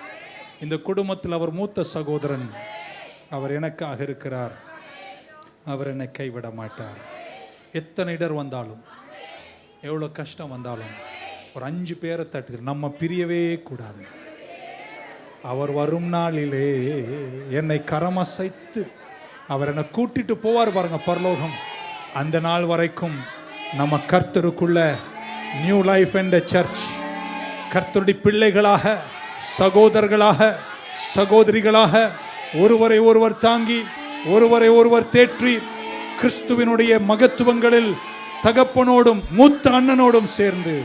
S1: இந்த குடும்பத்தில் அவர் மூத்த சகோதரன், அவர் எனக்காக இருக்கிறார். அவர் என்னை கைவிட மாட்டார். எத்தனை இடர் வந்தாலும், எவ்வளோ கஷ்டம் வந்தாலும், ஒரு 5 பேரை தட்டு, நம்ம பிரியவே கூடாது. அவர் வரும் நாளிலே என்னை கரமசைத்து அவர் என்னை கூட்டிட்டு போவார் பாருங்க பரலோகம். அந்த நாள் வரைக்கும் நம்ம கர்த்தருக்குள்ள நியூ லைஃப் என்ற சர்ச், கர்த்தருடைய பிள்ளைகளாக, சகோதரர்களாக, சகோதரிகளாக ஒருவரை ஒருவர் தாங்கி, ஒருவரை ஒருவர் தேற்றி, கிறிஸ்துவினுடைய மகத்துவங்களில் தகப்பனோடும் மூத்த அண்ணனோடும் சேர்ந்து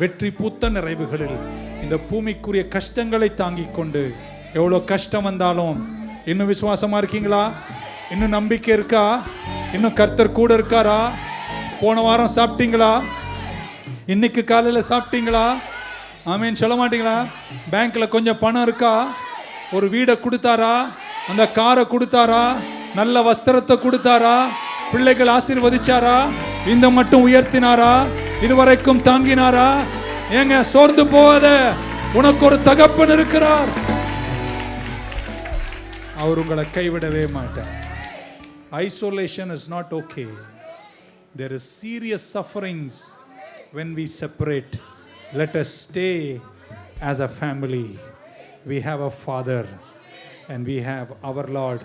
S1: வெற்றி பூத்த நிறைவுகளில் இந்த பூமிக்குரிய கஷ்டங்களை தாங்கிக் கொண்டு, எவ்வளோ கஷ்டம் வந்தாலும் இன்னும் விசுவாசமா இருக்கீங்களா? இன்னும் நம்பிக்கை இருக்கா? இன்னும் கர்த்தர் கூட இருக்காரா? போன வாரம் சாப்பிட்டீங்களா? இன்னைக்கு காலையில் சாப்பிட்டீங்களா? ஆமேன் சொல்ல மாட்டீங்களா? பேங்க்ல கொஞ்சம் பணம் இருக்கா? ஒரு வீடை கொடுத்தாரா? அந்த காரை கொடுத்தாரா? நல்ல வஸ்திரத்தை கொடுத்தாரா? பிள்ளைகள் ஆசீர்வதிச்சாரா? இந்த மட்டும் உயர்த்தினாரா? இதுவரைக்கும் தாங்கினாரா? ஏங்க சோர்ந்து போகாத, உனக்கு ஒரு தகப்பன் இருக்கிறார். அவர் உங்களை கைவிடவே மாட்டார். Isolation is not okay. There is serious sufferings when we separate. Let us stay as a family. We have a Father and we have our Lord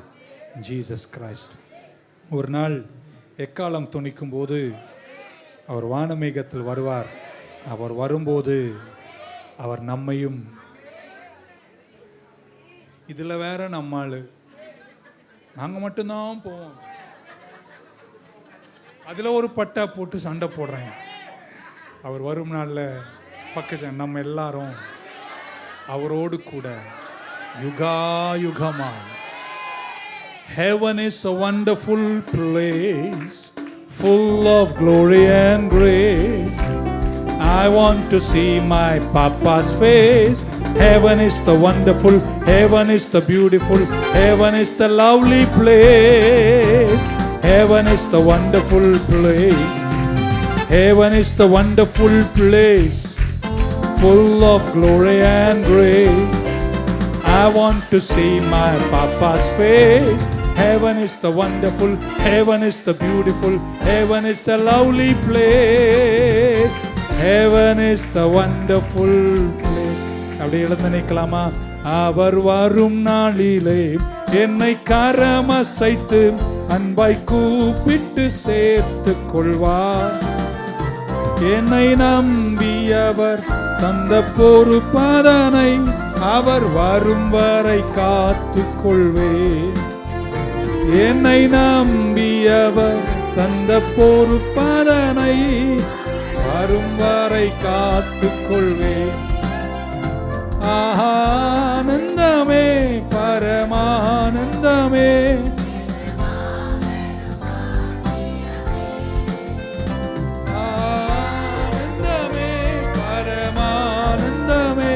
S1: Jesus Christ. ஒரு நாள் எக்காலம் துணிக்கும் போது அவர் வானமேகத்தில் வருவார். அவர் வரும்போது அவர் நம்மையும், இதில் வேற நம்மாள், நாங்கள் மட்டும்தான் போவோம், அதில் ஒரு பட்டா போட்டு சண்டை போடுறாங்க. அவர் வரும் நாளில் பக்க நம்ம எல்லாரும் அவரோடு கூட யுகா யுகமா. Heaven is a wonderful place, full of glory and grace. I want to see my Papa's face. Heaven is the wonderful, heaven is the beautiful, heaven is the lovely place. Heaven is the wonderful place. Heaven is the wonderful place, full of glory and grace. I want to see my Papa's face. Heaven is the wonderful, heaven is the beautiful, heaven is the lovely place. Heaven is the wonderful place. அப்படி எழுந்து நிற்கலாமா? அவர் வரும் நாளிலே என்னை கரமசைத்து அன்பாய் கூப்பிட்டு சேர்த்து கொள்வார். என்னை நம்பியவர் தந்த பொறுப்பதனை அவர் வரும் வரை காத்து கொள்வேன். என்னை நம்பியவர் தந்த பொறுப்பதனை வரும் வரை காத்து கொள்வேன். ஆனந்தமே பரமானந்தமே, ஆனந்தமே பரமானந்தமே.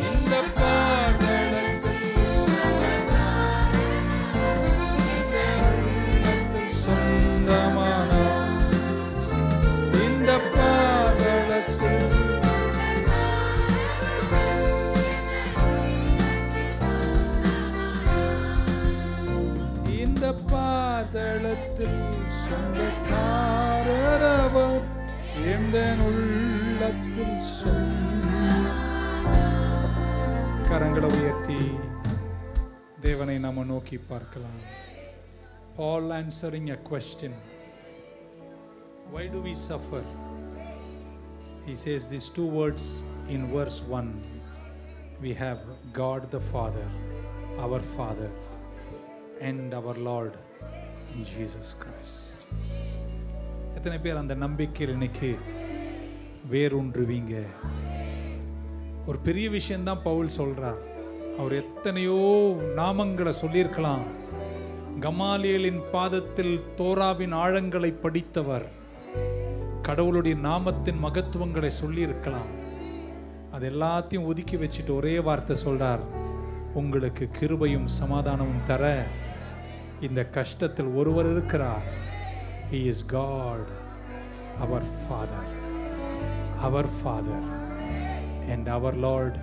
S1: இந்த பாதளத்தில் சொந்தமான, இந்த பாதளத்தில் இந்த பாதளத்தில் சொந்தக்காரவர் எந்த உள்ளத்தில் கரங்களை உயர்த்தி தேவனை நாம நோக்கி பார்க்கலாம். Paul answering a question. Why do we suffer? He says these 2 words in verse 1. We have God the Father, our Father, and our Lord Jesus Christ. எத்தனை பேர் அந்த நம்பிக்கையில் இன்னைக்கு வேரூன்றுவீங்க? ஒரு பெரிய விஷயம்தான் பவுல் சொல்றார். அவர் எத்தனையோ நாமங்களை சொல்லியிருக்கலாம். கமாலியலின் பாதத்தில் தோராவின் ஆழங்களை படித்தவர், கடவுளுடைய நாமத்தின் மகத்துவங்களை சொல்லியிருக்கலாம். அது எல்லாத்தையும் ஒதுக்கி வச்சுட்டு ஒரே வார்த்தை சொல்றார், உங்களுக்கு கிருபையும் சமாதானமும் தர இந்த கஷ்டத்தில் ஒருவர் இருக்கிறார். He is God, our Father, our Father. and our Lord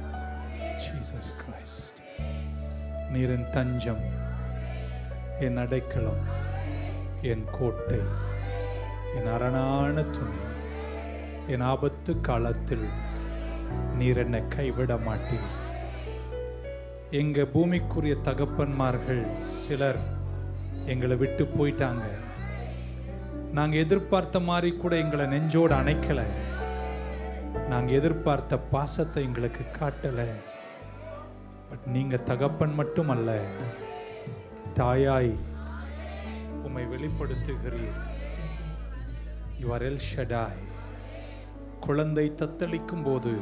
S1: Jesus Christ. நீர் என் தஞ்சம், என் அடைக்கலம், என் கோட்டை, என் அரணான துணை. என் ஆபத்து காலத்தில் நீர் என்னை கைவிட மாட்டீர். எங்க பூமிக்குரிய தகப்பன்மார்கள் சிலர் எங்களை விட்டு போயிட்டாங்க. நாங்க எதிர்பார்த்த மாதிரி கூட எங்களை நெஞ்சோடு அணைக்கல. நாங்க எதிர்பார்த்த பாசத்தை எங்களுக்கு காட்டல. பட் நீங்க தகப்பன் மட்டும் அல்ல, தாயாய் உம்மை வெளிப்படுத்துகிறீர். You are El Shaddai. குழந்தை தத்தளிக்கும் போது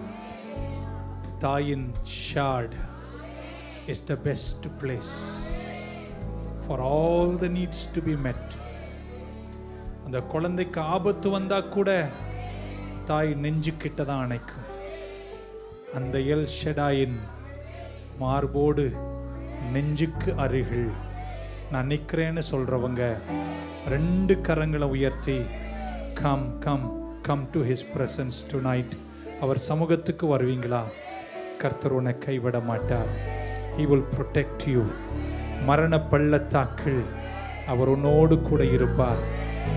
S1: தாயின் ஷாட் is the best place for all the needs to be met. அந்த குழந்தைக்கு ஆபத்து வந்தா கூட தாய் நெஞ்சு கிட்ட தான் அணைக்கும். அந்த எல் ஷடாயின் மார்போடு நெஞ்சுக்கு அருகில் நான் நிற்கிறேன்னு சொல்றவங்க 2 கரங்களை உயர்த்தி come come come to his presence tonight. அவர் சமூகத்துக்கு வருவீங்களா? கர்த்தர் உன்னை கைவிட மாட்டார். He will protect you. மரண பள்ளத்தாக்கில் அவர் உன்னோடு கூட இருப்பார்.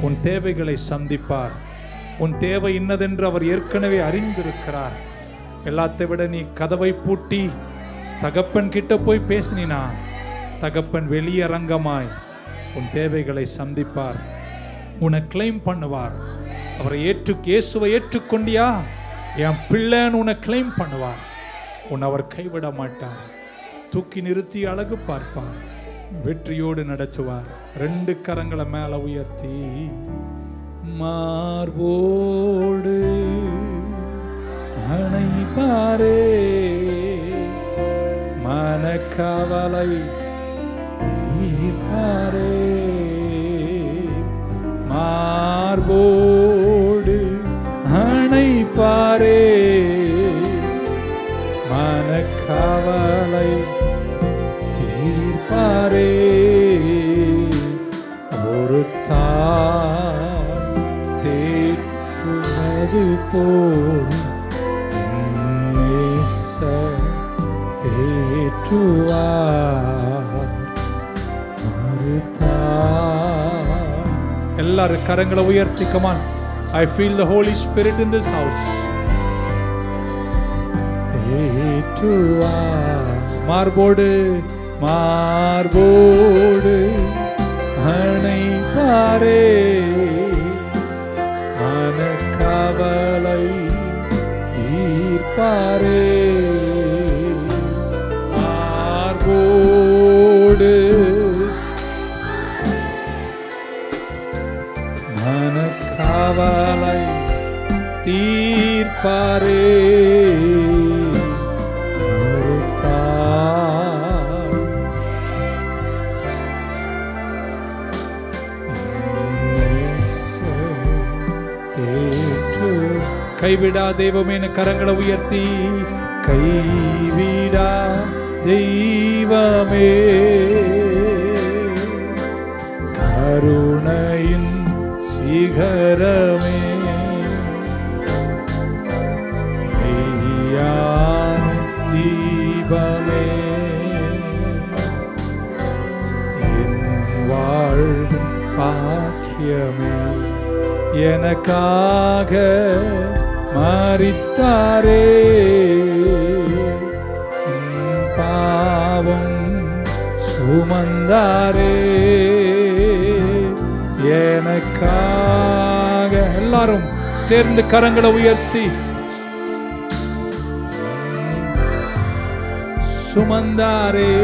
S1: உன் தேவைகளை சந்திப்பார். உன் தேவை இன்னதென்று அவர் ஏற்கனவே அறிந்திருக்கிறார். எல்லாத்தை விட நீ கதவை பூட்டி தகப்பன் கிட்ட போய் பேசினா தகப்பன் வெளியரங்கமாய் உன் தேவைகளை சந்திப்பார். உன்னை கிளைம் பண்ணுவார். அவரை இயேசுவை ஏற்றுக்கொண்டியா? என் பிள்ளைன்னு உன்னை கிளைம் பண்ணுவார். உன்னை அவர் கைவிட மாட்டார். தூக்கி நிறுத்தி அழகு பார்ப்பார். வெற்றியோடு நடத்துவார். 2 கரங்களை மேல உயர்த்தி மார்போடு அணைப்பாரே, மனக்கவலை தீர்ப்பாரே. மார்போடு அணைப்பாரே, மனக்கவலை தீர்ப்பாரே. ஒரு தாய் தேற்றுவது போல் தேற்றுவார். ஒரு தாய். எல்லாரும் கரங்களை உயர்த்தி come on. I feel the Holy Spirit in this house. தேற்றுவார். மார்போடு மார்போடு அணைப்பாரே, மனக்கவலை தீர்ப்பாரே. மார்போடு மனக்கவலை தீர்ப்பாரே. கைவிடா தெய்வமே, கரங்களை உயர்த்தி கைவிடா தெய்வமே, கருணையின் சிகரமே, மெய்யான தீபமே, என் வாழ்வின் பாக்கியமே, எனக்காக மரித்தாரே, பாவம் சுமந்தாரே, எனக்காக. எல்லாரும் சேர்ந்து கரங்களை உயர்த்தி சுமந்தாரே.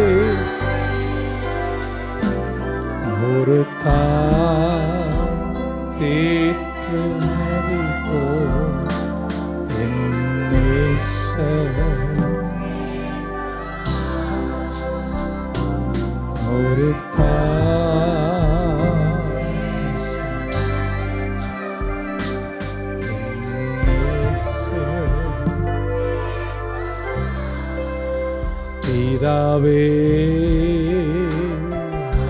S1: ஒரு தேற்றுவது போல் என் நேசர். ஒரு பிதாவே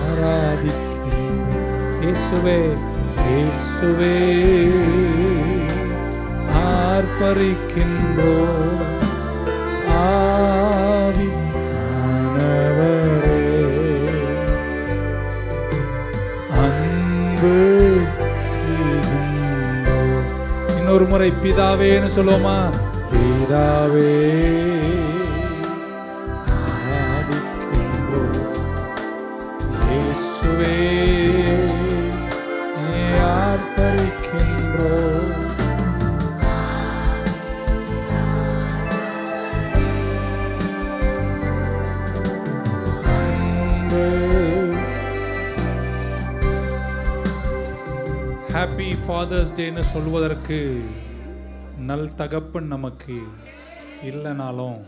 S1: ஆராதிக்கின்றோம். இயேசுவே இயேசுவே ஆர்ப்பரிக்கின்றோம். இன்னொரு முறை பிதாவேன்னு சொல்லுவோமா? பிதாவே ஆராதிக்கின்றோம், இயேசுவே ஆர்ப்பரிக்கின்றோம். ஹாப்பி ஃபாதர்ஸ் டேன்னு சொல்வதற்கு நல் தகப்பன் நமக்கு இல்லைனாலும்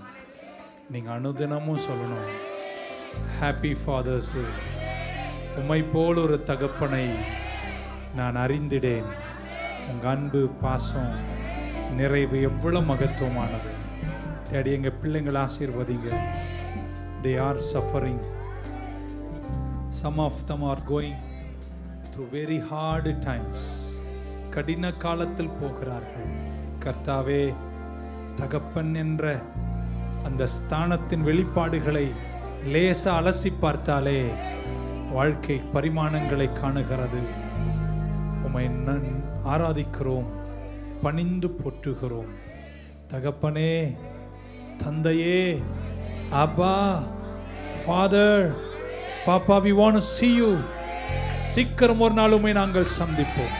S1: நீங்கள் அனுதினமும் சொல்லணும், ஹாப்பி ஃபாதர்ஸ் டே. உம்மை போல் ஒரு தகப்பனை நான் அறிந்திடேன். உங்கள் அன்பு, பாசம், நிறைவு எவ்வளோ மகத்துவமானது. டேடி, எங்கள் பிள்ளைங்களை ஆசீர்வதிங்க. They are suffering. Some of them are going through very hard times. கடின காலத்தில் போகிறார்கள். கர்த்தாவே, தகப்பன் என்ற அந்த ஸ்தானத்தின் வெளிப்பாடுகளை லேசா அலசி பார்த்தாலே வாழ்க்கை பரிமாணங்களை காணுகிறது. உம்மை ஆராதிக்கிறோம், பணிந்து போற்றுகிறோம். தகப்பனே, தந்தையே, அப்பா, ஃபாதர், பாப்பா, we want to see you. சீக்கிரம் ஒரு நாளுமே நாங்கள் சந்திப்போம்.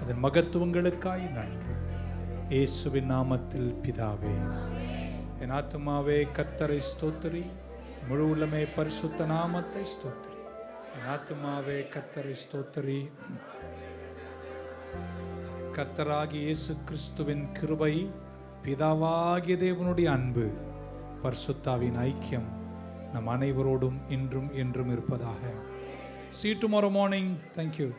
S1: அதன் மகத்துவங்களுக்காய் நன்றி. இயேசுவின் நாமத்தில் பிதாவே. என் ஆத்துமாவே கர்த்தரை ஸ்தோத்திரி, முழு உள்ளமே பரிசுத்த நாமத்தை ஸ்தோத்திரி. என் ஆத்துமாவே கர்த்தரை ஸ்தோத்திரி. கர்த்தராகிய இயேசு கிறிஸ்துவின் கிருபை, பிதாவாகிய தேவனுடைய அன்பு, பரிசுத்தாவின் ஐக்கியம் நம் அனைவரோடும் இன்றும் என்றும் இருப்பதாக. See you tomorrow morning. Thank you.